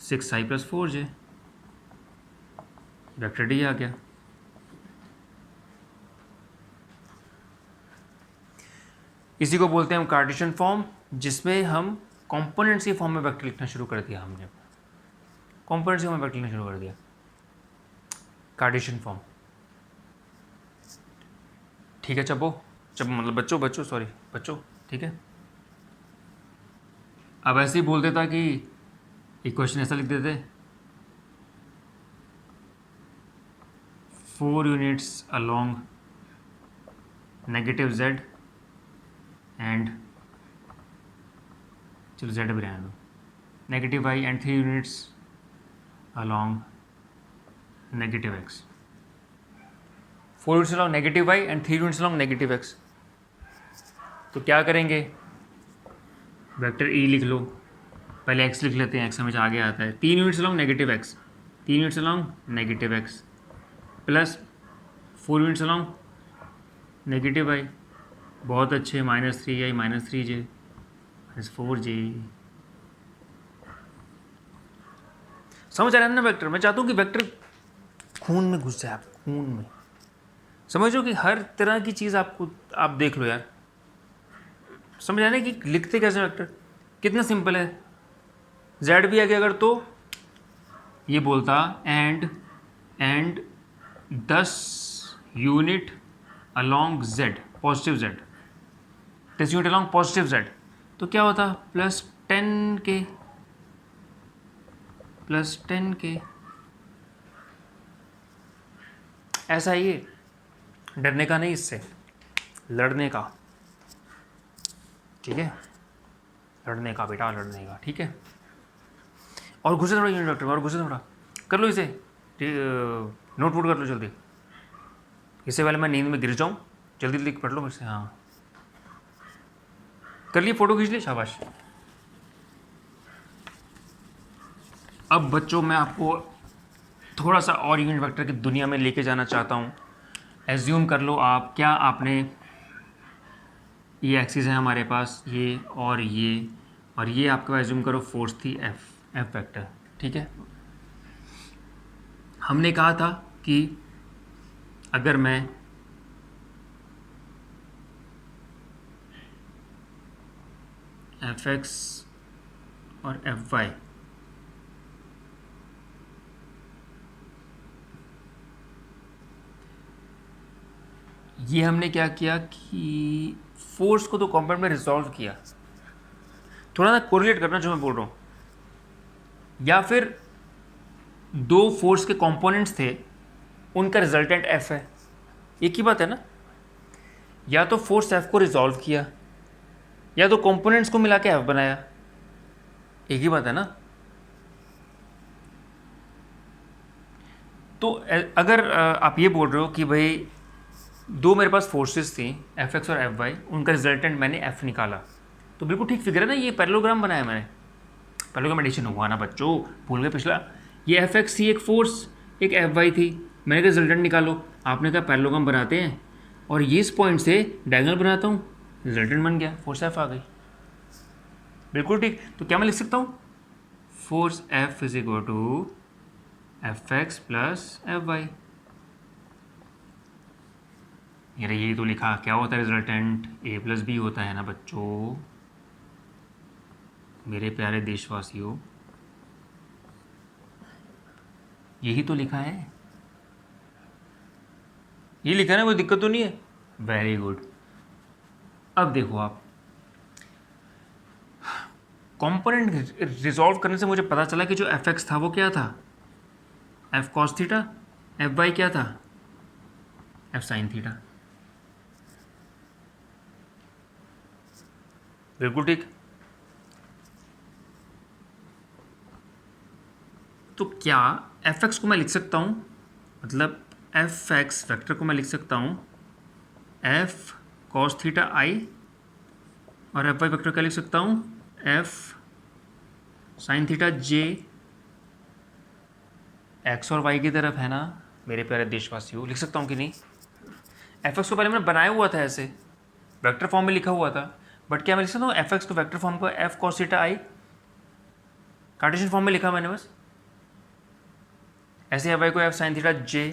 6i + 4j, वेक्टर डी आ गया। इसी को बोलते हैं हम कार्टेशियन फॉर्म, जिसमें हम कंपोनेंट्स के फॉर्म में वेक्टर लिखना शुरू कर दिया हमने, कंपोनेंट्स के फॉर्म में वेक्टर लिखना शुरू कर दिया, कार्टेशियन फॉर्म। ठीक है चबो, मतलब बच्चों सॉरी बच्चों, ठीक है। अब ऐसे ही बोल देता कि एक क्वेश्चन ऐसा लिख देते, 4 units along -z and चलो जेड भी रहने दो, negative Y and 3 units along negative X, 4 units along negative Y and 3 units along negative X. तो क्या करेंगे, वेक्टर ई लिख लो, पहले एक्स लिख लेते हैं, एक्स समझ आगे आता है। 3 units along negative X, 3 units along negative X plus 4 units along negative Y, बहुत अच्छे, -3i -3j -4j। समझ आ रहा है ना वेक्टर? मैं चाहता हूँ कि वेक्टर खून में घुस जाए, आप खून में समझो कि हर तरह की चीज़ आपको आप देख लो यार, समझ आने कि लिखते कैसे वेक्टर, कितना सिंपल है। जेड भी आ गया अगर तो ये बोलता and 10 unit along Z, positive Z, 10 unit along positive Z, तो क्या होता +10k +10k। ऐसा ही है, डरने का नहीं, इससे लड़ने का, ठीक है, लड़ने का बेटा, लड़ने का, ठीक है। और घुसे थोड़ा यूनिट वेक्टर में, और घुसे थोड़ा, कर लो इसे, नोट वोट कर लो जल्दी, इससे पहले मैं नींद में गिर जाऊँ। जल्दी जल्दी पढ़ लो मेरे से, हाँ कर लिए, फोटो खींच ली, शाबाश। अब बच्चों मैं आपको थोड़ा सा और यूनिट वेक्टर की दुनिया में लेके जाना चाहता हूँ। एज्यूम कर लो आप, क्या आपने, ये एक्सिस है हमारे पास, ये और ये आपका एज्यूम करो फोर्स थी एफ वेक्टर, ठीक है। हमने कहा था कि अगर मैं एफ एक्स और एफ वाई ये हमने क्या किया कि फोर्स को तो कंपोनेंट में रिजॉल्व किया, थोड़ा ना कोरिलेट करना जो मैं बोल रहा हूँ, या फिर दो फोर्स के कंपोनेंट्स थे, उनका रिजल्टेंट एफ है, एक ही बात है ना। या तो फोर्स एफ को रिजॉल्व किया, या तो कंपोनेंट्स को मिला के एफ बनाया, एक ही बात है ना। तो अगर आप ये बोल रहे हो कि भाई दो मेरे पास फोर्सेस थी एफ एक्स और एफ वाई, उनका रिजल्टेंट मैंने एफ निकाला, तो बिल्कुल ठीक फिगर है ना, ये पैरेललोग्राम बनाया मैंने। पैरेललोग्राम एडिशन हुआ ना बच्चों, भूल गए पिछला। ये एफ एक्स थी एक फोर्स, एक एफ वाई थी, मैंने कहा रिजल्टेंट निकालो, आपने कहा पैरेललोग्राम बनाते हैं, और ये इस पॉइंट से डायगोनल बनाता हूँ, रिजल्टेंट बन गया, फोर्स एफ आ गई, बिल्कुल ठीक। तो क्या मैं लिख सकता हूँ, force F is equal to F X plus F Y. यही तो लिखा, क्या होता है रिजल्टेंट, ए प्लस बी होता है ना बच्चों, मेरे प्यारे देशवासियों, यही तो लिखा है, ये लिखा है ना, कोई दिक्कत तो नहीं है, वेरी गुड। अब देखो आप, कंपोनेंट रिजॉल्व करने से मुझे पता चला कि जो एफ एक्स था वो क्या था, F cos theta, F Y क्या था, एफ साइन थीटा, बिल्कुल ठीक। तो क्या एफ एक्स को मैं लिख सकता हूँ, मतलब एफ एक्स वेक्टर को मैं लिख सकता हूँ एफ कॉस थीटा आई, और एफ वाई वेक्टर क्या लिख सकता हूँ, एफ साइन थीटा जे, एक्स और वाई की तरफ है ना मेरे प्यारे देशवासियों, लिख सकता हूँ कि नहीं। एफ एक्स को पहले मैंने बनाया हुआ था ऐसे, वेक्टर फॉर्म में लिखा हुआ था, बट क्या मैं लिख सकता हूँ एफ एक्स को वेक्टर फॉर्म को एफ कॉस थीटा आई, कार्टेशियन फॉर्म में लिखा मैंने बस, ऐसे एफ वाई को एफ साइन थीटा जे,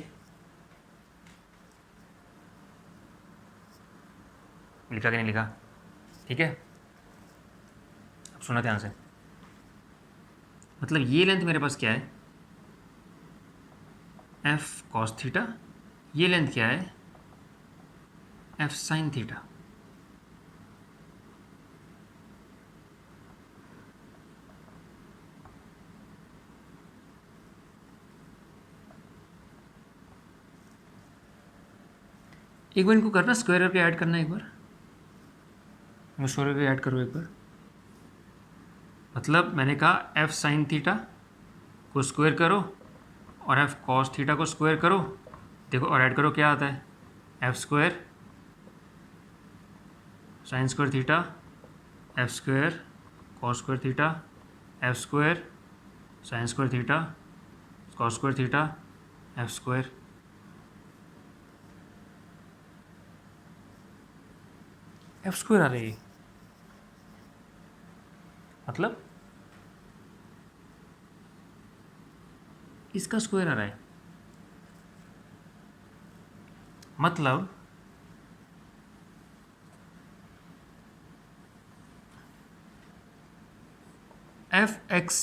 लिखा कि नहीं लिखा, ठीक है। अब सुना ध्यान से, मतलब ये लेंथ मेरे पास क्या है, एफ कॉस थीटा, ये लेंथ क्या है, एफ साइन थीटा। एक बार इनको करना, स्क्वायर करके ऐड करना, एक बार स्क्वायर करके ऐड करो एक बार, मतलब मैंने कहा एफ साइन थीटा को स्क्वायर करो और एफ कॉस थीटा को स्क्वायर करो, देखो और ऐड करो क्या आता है, F square sine square theta F square cos square theta F square sine square theta cos square theta F square. F square आ रही है, मतलब इसका स्क्वायर आ रहा है, मतलब F X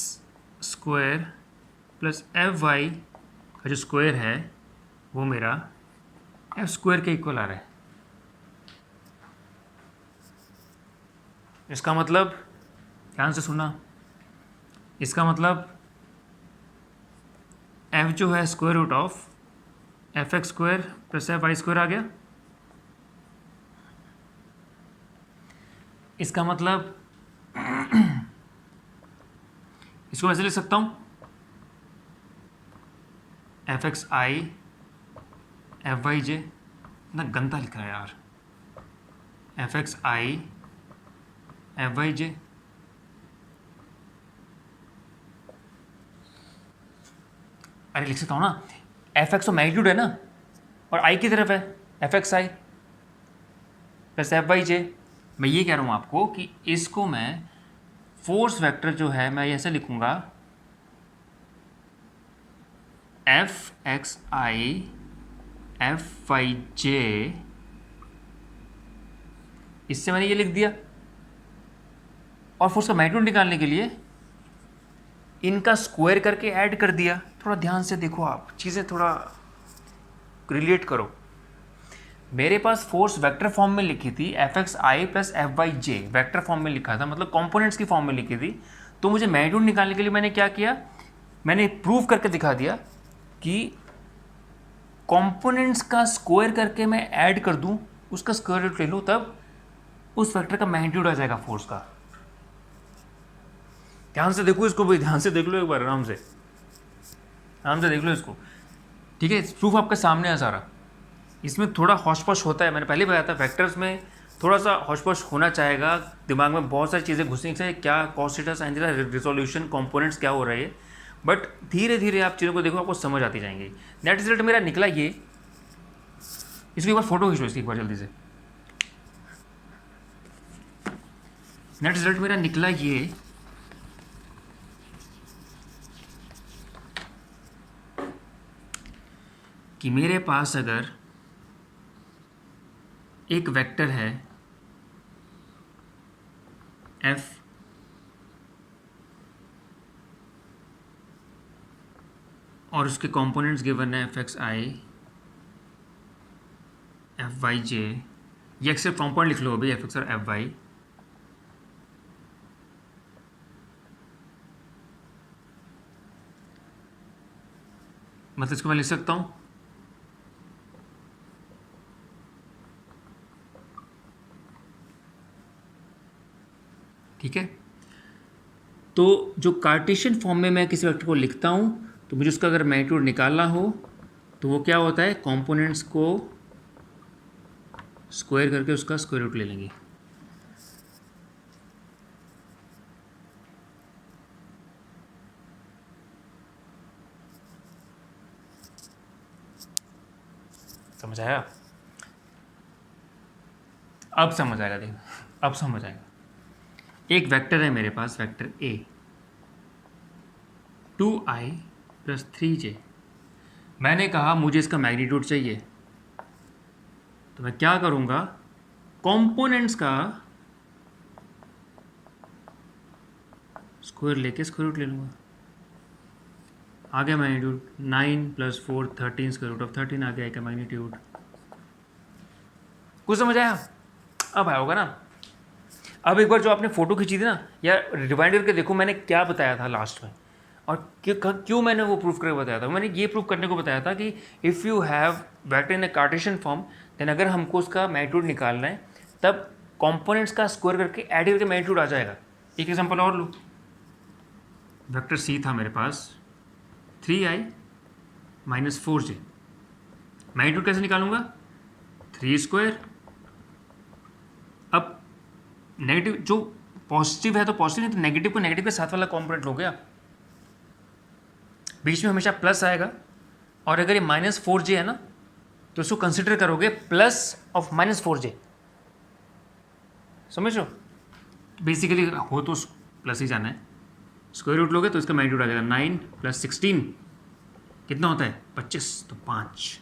square plus F Y का जो स्क्वायर है वो मेरा एफ स्क्वायर के इक्वल आ रहा है। इसका मतलब, ध्यान से सुनना, इसका मतलब एफ जो है square root of F X square plus F Y square आ गया। इसका मतलब इसको ऐसे लिख सकता हूँ, F X I F Y J, इतना गंदा लिखा है यार, F X I F Y J, अरे लिख सकता हूँ ना, एफ एक्स तो मैग्नीट्यूड है ना और आई की तरफ है, एफ एक्स आई प्लस एफ वाई जे। मैं ये कह रहा हूँ आपको कि इसको मैं फोर्स वेक्टर जो है मैं ऐसे लिखूंगा, F X I F Y J, इससे मैंने ये लिख दिया। और फोर्स का मैग्नीट्यूड निकालने के लिए इनका स्क्वायर करके ऐड कर दिया। थोड़ा ध्यान से देखो आप, चीज़ें थोड़ा रिलेट करो। मेरे पास फोर्स वेक्टर फॉर्म में लिखी थी, एफ एक्स आई प्लस एफ वाई जे वैक्टर फॉर्म में लिखा था, मतलब कंपोनेंट्स की फॉर्म में लिखी थी। तो मुझे मैग्नीट्यूड निकालने के लिए मैंने क्या किया, मैंने प्रूव करके दिखा दिया कि कंपोनेंट्स का स्क्वायर करके मैं ऐड कर दूं, उसका स्क्वायर रूट ले लूं, तब उस वेक्टर का मैग्नीट्यूड आ जाएगा फोर्स का। ध्यान से देखो इसको भाई, ध्यान से देख लो एक बार, आराम से देख लो इसको, ठीक है। प्रूफ आपके सामने है सारा। इसमें थोड़ा हौश-पौश होता है, मैंने पहले बताया था, वेक्टर्स में थोड़ा सा हौश-पौश होना चाहेगा, दिमाग में बहुत सारी चीज़ें घुसनी चाहिए, क्या cos theta sine theta resolution components क्या हो रहा है, बट धीरे धीरे आप चीज़ों को देखो, आपको समझ आती जाएंगी। नेट रिजल्ट मेरा निकला ये, इसको एक बार फोटो खींचो इसकी एक बार जल्दी से। नेट रिजल्ट मेरा निकला ये, कि मेरे पास अगर एक वेक्टर है f और उसके कंपोनेंट्स गिवन है F X I F Y J, ये अक्सर कंपोनेंट लिख लो अभी, एफ एक्स और एफ वाई, मतलब इसको मैं लिख सकता हूँ ठीक है। तो जो कार्टेशियन फॉर्म में मैं किसी वेक्टर को लिखता हूँ, तो मुझे उसका अगर मैग्नीट्यूड निकालना हो तो वो क्या होता है, कंपोनेंट्स को स्क्वायर करके उसका स्क्वायर रूट ले लेंगे। समझ आया? अब समझ आएगा, देखो अब समझ आएगा। एक वेक्टर है मेरे पास, vector A 2i plus 3j, मैंने कहा मुझे इसका मैग्नीट्यूड चाहिए, तो मैं क्या करूँगा, कंपोनेंट्स का स्क्वायर लेके स्क्वायर रूट ले लूँगा। आ गया magnitude, 9 plus 4 13 square root of 13 आ गया का मैग्नीट्यूड। कुछ समझ आया? अब आया होगा ना। अब एक बार जो आपने फोटो खींची थी ना, या रिवाइंड करके देखो मैंने क्या बताया था लास्ट में, और क्यों मैंने वो प्रूफ करके बताया था। मैंने ये प्रूफ करने को बताया था कि if you have vector in a Cartesian form, then अगर हमको उसका मैग्नीट्यूड निकालना है, तब कंपोनेंट्स का स्क्वायर करके ऐड करके मैग्नीट्यूड आ जाएगा। एक एग्जांपल और लो, वेक्टर सी था मेरे पास 3i माइनस 4j। मैग्नीट्यूड कैसे निकालूंगा? 3 स्क्वायर। अब नेगेटिव जो पॉजिटिव है तो पॉजिटिव, नहीं तो नेगेटिव को नेगेटिव के साथ वाला कॉम्पोनेंट लो गया, बीच में हमेशा प्लस आएगा। और अगर ये -4j है ना तो इसको कंसिडर करोगे प्लस ऑफ -4j, समझ लो। बेसिकली हो तो प्लस ही जाना है। स्क्वायर रूट लोगे तो इसका मैग्नीट्यूड आ जाएगा 9 + 16 कितना होता है? 25, तो 5।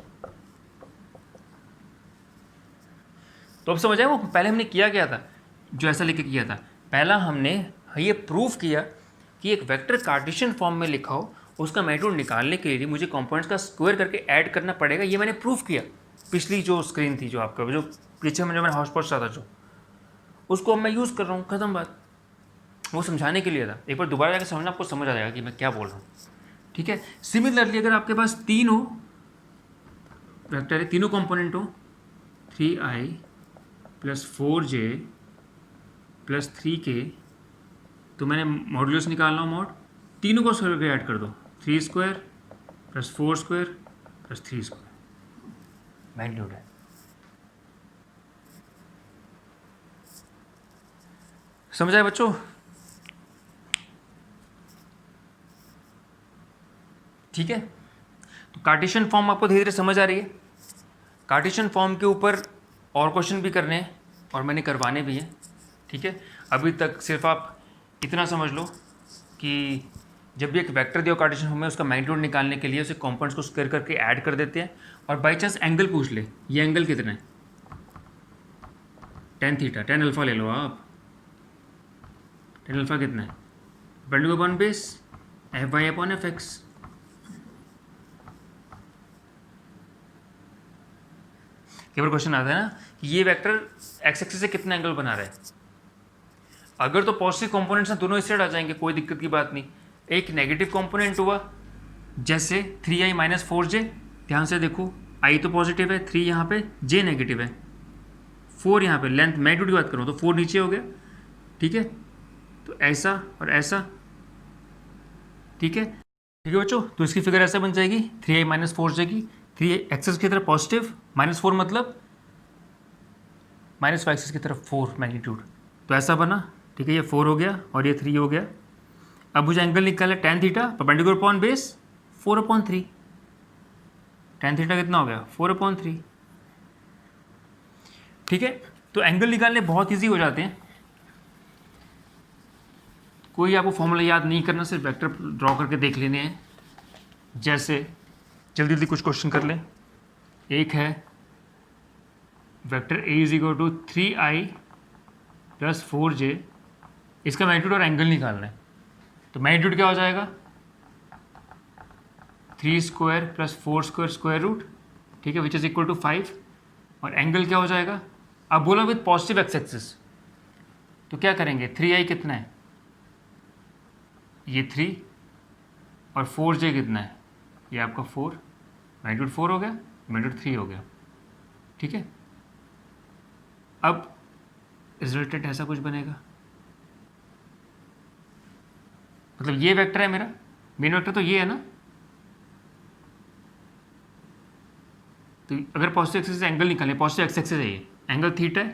तो अब समझ आए वो पहले हमने किया क्या था, जो ऐसा लिख के किया था। पहला हमने ये प्रूफ किया कि एक वेक्टर कार्टेशियन फॉर्म में लिखा हो, उसका मैग्नीट्यूड निकालने के लिए मुझे कंपोनेंट्स का स्क्वायर करके ऐड करना पड़ेगा। ये मैंने प्रूफ किया पिछली जो स्क्रीन थी, जो आपका जो पीछे में जो मैंने हॉटस्पॉट था, जो उसको अब मैं यूज़ कर रहा हूँ, ख़त्म बात। वो समझाने के लिए था। एक बार दोबारा जाकर समझना, आपको समझ आ जाएगा कि मैं क्या बोल रहा हूँ, ठीक है। सिमिलरली अगर आपके पास तीन हो वेक्टर है, तीनों कंपोनेंट हो, 3i + 4j + 3k, तो मैंने मॉड्यूलस निकालना हो, मॉड तीनों को स्क्वायर ऐड कर दो, 3 स्क्वायर + 4 स्क्वायर + 3 स्क्वायर मैग्नीट्यूड है। समझ आए बच्चों? ठीक है। तो कार्टेशियन फॉर्म आपको धीरे धीरे समझ आ रही है। कार्टेशियन फॉर्म के ऊपर और क्वेश्चन भी करने हैं और मैंने करवाने भी हैं, ठीक है। अभी तक सिर्फ आप इतना समझ लो कि जब भी एक वेक्टर दिया कार्टेशियन फॉर्म में, उसका मैग्नीट्यूड निकालने के लिए उसे कंपोनेंट्स को स्क्वायर करके ऐड कर देते हैं। और बाई चांस एंगल पूछ ले, ये एंगल कितना है? tan थीटा, tan अल्फा ले लो आप। tan अल्फा कितना है? Perpendicular upon base Fy/Fx। कई बार क्वेश्चन आता है ना कि ये वेक्टर एक्स एक्सिस से कितना एंगल बना रहा है। अगर तो पॉजिटिव कंपोनेंट्स हैं, दोनों इस साइड आ जाएंगे, कोई दिक्कत की बात नहीं। एक नेगेटिव कंपोनेंट हुआ, जैसे 3i - 4j, ध्यान से देखो, i तो पॉजिटिव है, 3 यहाँ पे, j नेगेटिव है, 4 यहाँ पे। लेंथ मैग्नीट्यूड की बात करूँ तो 4 नीचे हो गया, ठीक है। तो ऐसा और ऐसा, ठीक है, ठीक है बच्चों। तो इसकी फिगर ऐसा बन जाएगी, 3i - 4j की, 3 एक्सेस की तरफ पॉजिटिव, -4 मतलब -5 एक्सेस की तरफ 4 मैग्नीट्यूड, तो ऐसा बना, ठीक है। ये 4 हो गया और ये 3 हो गया। अब मुझे एंगल निकालना है, tan theta perpendicular upon base 4/3। tan theta कितना हो गया? 4/3, ठीक है। तो एंगल निकालने बहुत ईजी हो जाते हैं, कोई आपको फॉर्मूला याद नहीं करना, सिर्फ वेक्टर ड्रॉ करके देख लेने हैं। जैसे जल्दी जल्दी कुछ क्वेश्चन कर लें। एक है वेक्टर a = 3i + 4j, इसका मैग्नीट्यूड और एंगल निकालना है। तो मैग्नीट्यूड क्या हो जाएगा? 3 स्क्वायर + 4 स्क्वायर स्क्वायर रूट, ठीक है, विच इज इक्वल टू 5। और एंगल क्या हो जाएगा? अब बोला विद पॉजिटिव एक्स एक्सिस, तो क्या करेंगे? 3i कितना है? ये 3, और 4j कितना है? ये आपका 4, मैग्नीट्यूड 4 हो गया, मैग्नीट्यूड 3 हो गया, ठीक है। अब रिजल्टेंट ऐसा कुछ बनेगा, मतलब ये वेक्टर है मेरा, मेन वेक्टर तो ये है ना। तो अगर पॉजिटिव एक्सिस से एंगल निकालें, पॉजिटिव एक्स एक्सिस है ये, एंगल थीटा है,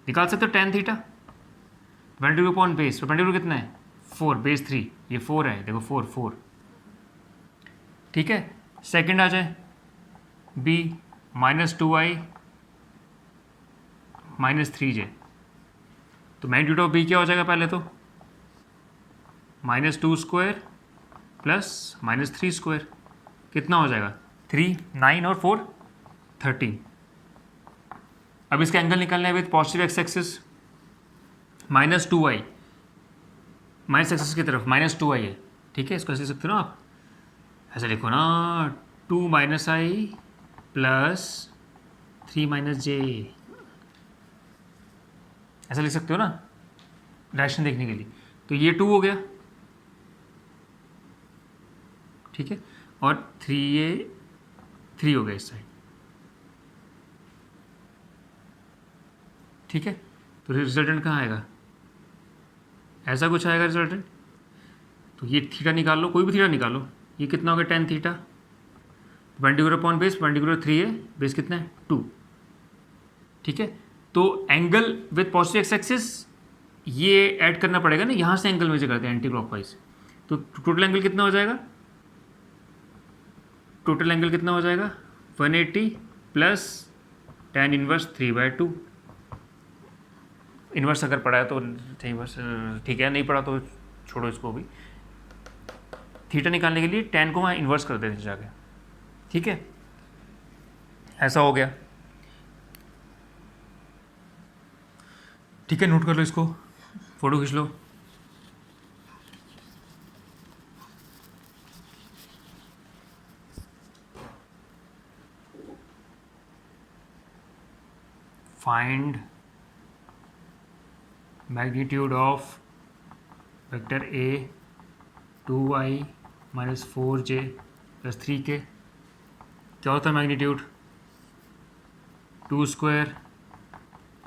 निकाल सकते हो tan theta. Perpendicular upon base, perpendicular कितना है? 4, बेस 3, ये 4 है, देखो 4, ठीक है। सेकंड आ जाए b -2i - 3j, तो मैग्नीट्यूड ऑफ b क्या हो जाएगा? पहले तो -2 स्क्वायर + -3 स्क्वायर, कितना हो जाएगा? 3, 9 और 4, 13। अब इसका एंगल निकालना है with positive x axis, -2i, minus axis की तरफ -2i है, ठीक है। इसको ऐसे लिख सकते हो ना आप, ऐसे लिखो ना, 2 - i + 3 - j, ऐसा लिख सकते हो ना डायरेक्शन देखने के लिए। तो ये 2 हो गया, ठीक है, और 3 हो गया इस साइड, ठीक है। तो रिजल्टेंट कहाँ आएगा? ऐसा कुछ आएगा रिजल्टेंट। तो ये थीटा निकाल लो, कोई भी थीटा निकालो। ये कितना हो गया tan theta, perpendicular upon base, perpendicular 3 है, बेस कितना है 2। ठीक है, तो angle with positive x axis ये ऐड करना पड़ेगा ना, यहाँ से एंगल मेजर करते हैं एंटी क्लॉकवाइज। तो टोटल एंगल कितना हो जाएगा, टोटल एंगल कितना हो जाएगा 180 प्लस tan इनवर्स 3/2। इन्वर्स अगर पढ़ा है तो इन्वर्स ठीक है, नहीं पढ़ा तो छोड़ो इसको भी। थीटा निकालने के लिए tan को वहाँ इन्वर्स कर देते जाके। ठीक है, ऐसा हो गया। ठीक है, नोट कर लो इसको, फोटो खींच लो। Find magnitude of vector A 2y minus 4j plus 3k। क्या होता है magnitude, 2 square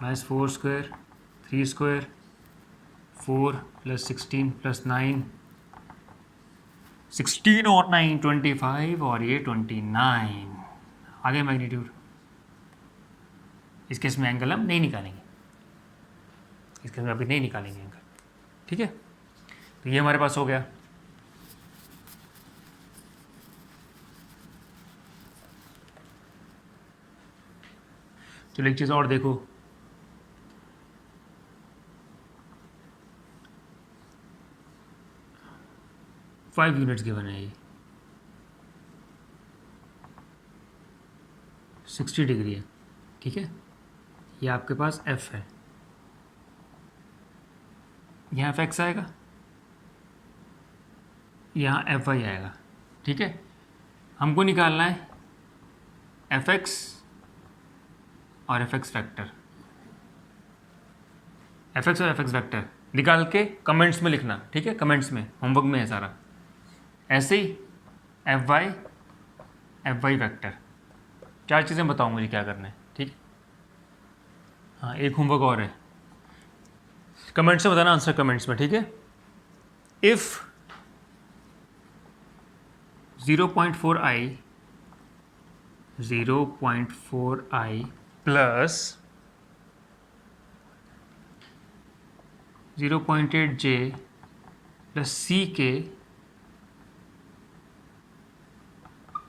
minus 4 square 3 square 4 plus 16 plus 9, 16 और 9 25 और ये 29 आगे मैग्नीट्यूड। इस केस में एंगल हम नहीं निकालेंगे, इस केस में अभी नहीं निकालेंगे एंगल। ठीक है, तो ये हमारे पास हो गया। चलो एक चीज़ और देखो, फाइव यूनिट्स गिवन है, ये 60 डिग्री है। ठीक है, ये आपके पास f है, यहाँ f x आएगा, यहाँ f y आएगा। ठीक है, हमको निकालना है f x और f x factor, f x और f x फैक्टर निकाल के कमेंट्स में लिखना। ठीक है, कमेंट्स में, होमवर्क में है सारा। ऐसे ही f y फैक्टर, चार चीज़ें बताओ मुझे क्या करना है। ठीक, हाँ एक होमवर्क और है, कमेंट्स में बताना, आंसर कमेंट्स में। ठीक है, if 0.4i plus 0.8j plus ck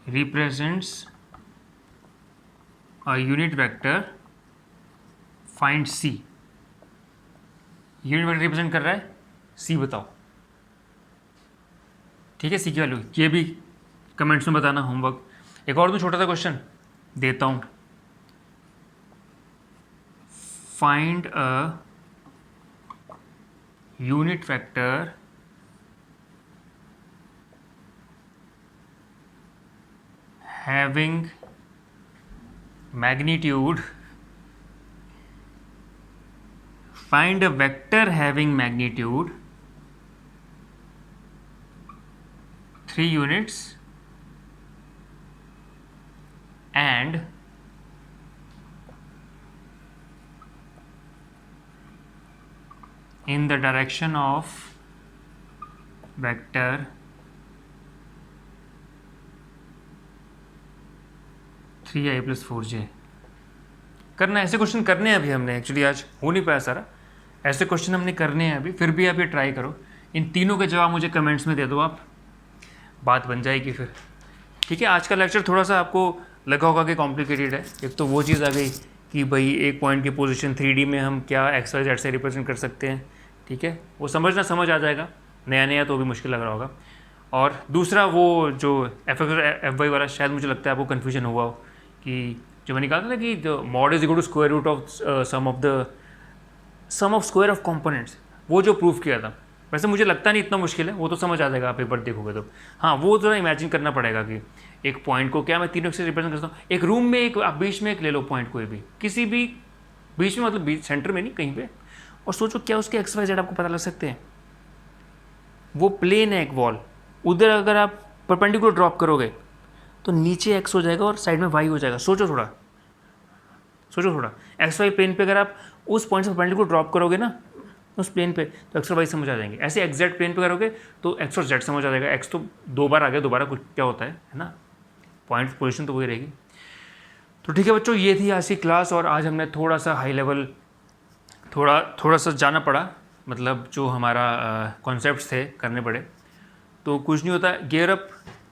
represents a unit vector, find c। Unit vector represent कर रहा है c, बताओ। ठीक है, c की वैल्यू ये भी कमेंट्स में बताना, होमवर्क। एक और तो छोटा सा क्वेश्चन देता हूँ, find a unit vector having magnitude, find a vector having magnitude 3 units and in the direction of vector 3i plus 4j। करना ऐसे क्वेश्चन करने हैं अभी हमने, एक्चुअली आज हो नहीं पाया सारा, ऐसे क्वेश्चन हमने करने हैं अभी। फिर भी आप ये ट्राई करो, इन तीनों के जवाब मुझे कमेंट्स में दे दो आप, बात बन जाएगी फिर। ठीक है, आज का लेक्चर थोड़ा सा आपको लगा होगा कि कॉम्प्लिकेटेड है। एक तो वो चीज़ आ गई कि भाई एक पॉइंट की पोजीशन 3D में हम क्या एक्स वाई जेड से रिप्रेजेंट कर सकते हैं। ठीक है, वो समझ आ जाएगा, नया नया तो भी मुश्किल लग रहा होगा। और दूसरा वो जो एफ वाई वाला, शायद मुझे लगता है आपको कन्फ्यूजन हुआ हो कि जो मैंने कहा था ना कि the mod is equal to square root of sum of square of components, वो जो प्रूफ किया था। वैसे मुझे लगता नहीं इतना मुश्किल है, वो तो समझ आ जाएगा आप पेपर देखोगे तो। हाँ, वो थोड़ा इमेजिन करना पड़ेगा कि एक पॉइंट को क्या मैं तीनों से रिप्रेजेंट करता हूँ। एक रूम में एक आप बीच में एक ले लो पॉइंट, कोई भी किसी भी बीच में, मतलब बीच सेंटर में नहीं, कहीं पे, और सोचो क्या उसके एक्स वाई जेड आपको पता लग सकते हैं। वो प्लेन है एक वॉल, उधर अगर आप परपेंडिकुलर ड्रॉप करोगे तो नीचे एक्स हो जाएगा और साइड में वाई हो जाएगा। सोचो थोड़ा एक्स वाई प्लेन पे अगर आप उस पॉइंट से परपेंडिकुलर ड्रॉप करोगे ना, उस प्लेन पे, तो एक्स और वाई समझ आ जाएंगे। ऐसे एग्जैक्ट प्लेन पे करोगे तो एक्स और जेड समझ आ जाएगा। एक्स तो 2 बार आ गया, दोबारा कुछ क्या होता है ना, पॉइंट पोजीशन तो वही रहेगी। तो ठीक है बच्चों, ये थी आज की क्लास, और आज हमने थोड़ा सा हाई लेवल थोड़ा सा जाना पड़ा, मतलब जो हमारा कॉन्सेप्ट्स थे करने पड़े। तो कुछ नहीं होता, गियर अप,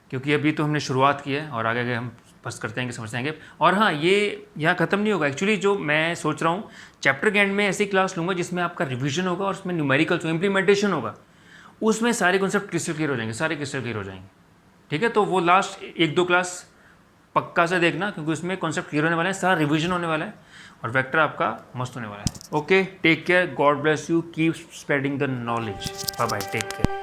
क्योंकि अभी तो हमने शुरुआत की है और आगे आगे हम बस करते हैं, समझते हैं। और हाँ, ये यहाँ ख़त्म नहीं होगा एक्चुअली। जो मैं सोच रहा हूँ चैप्टर के एंड में ऐसी क्लास लूँगा जिसमें आपका रिवीजन होगा और उसमें न्यूमेरिकल्स इम्प्लीमेंटेशन होगा, उसमें सारे कॉन्सेप्ट क्रिस्टल क्लियर हो जाएंगे, सारे क्रिस्टल क्लियर हो जाएंगे। ठीक है, तो वो लास्ट 1-2 क्लास पक्का से देखना, क्योंकि उसमें कॉन्सेप्ट क्लियर होने वाले हैं, सारा रिवीजन होने वाला है और वेक्टर आपका मस्त होने वाला है। Okay, take care, God bless you, keep spreading the knowledge, bye bye, take care.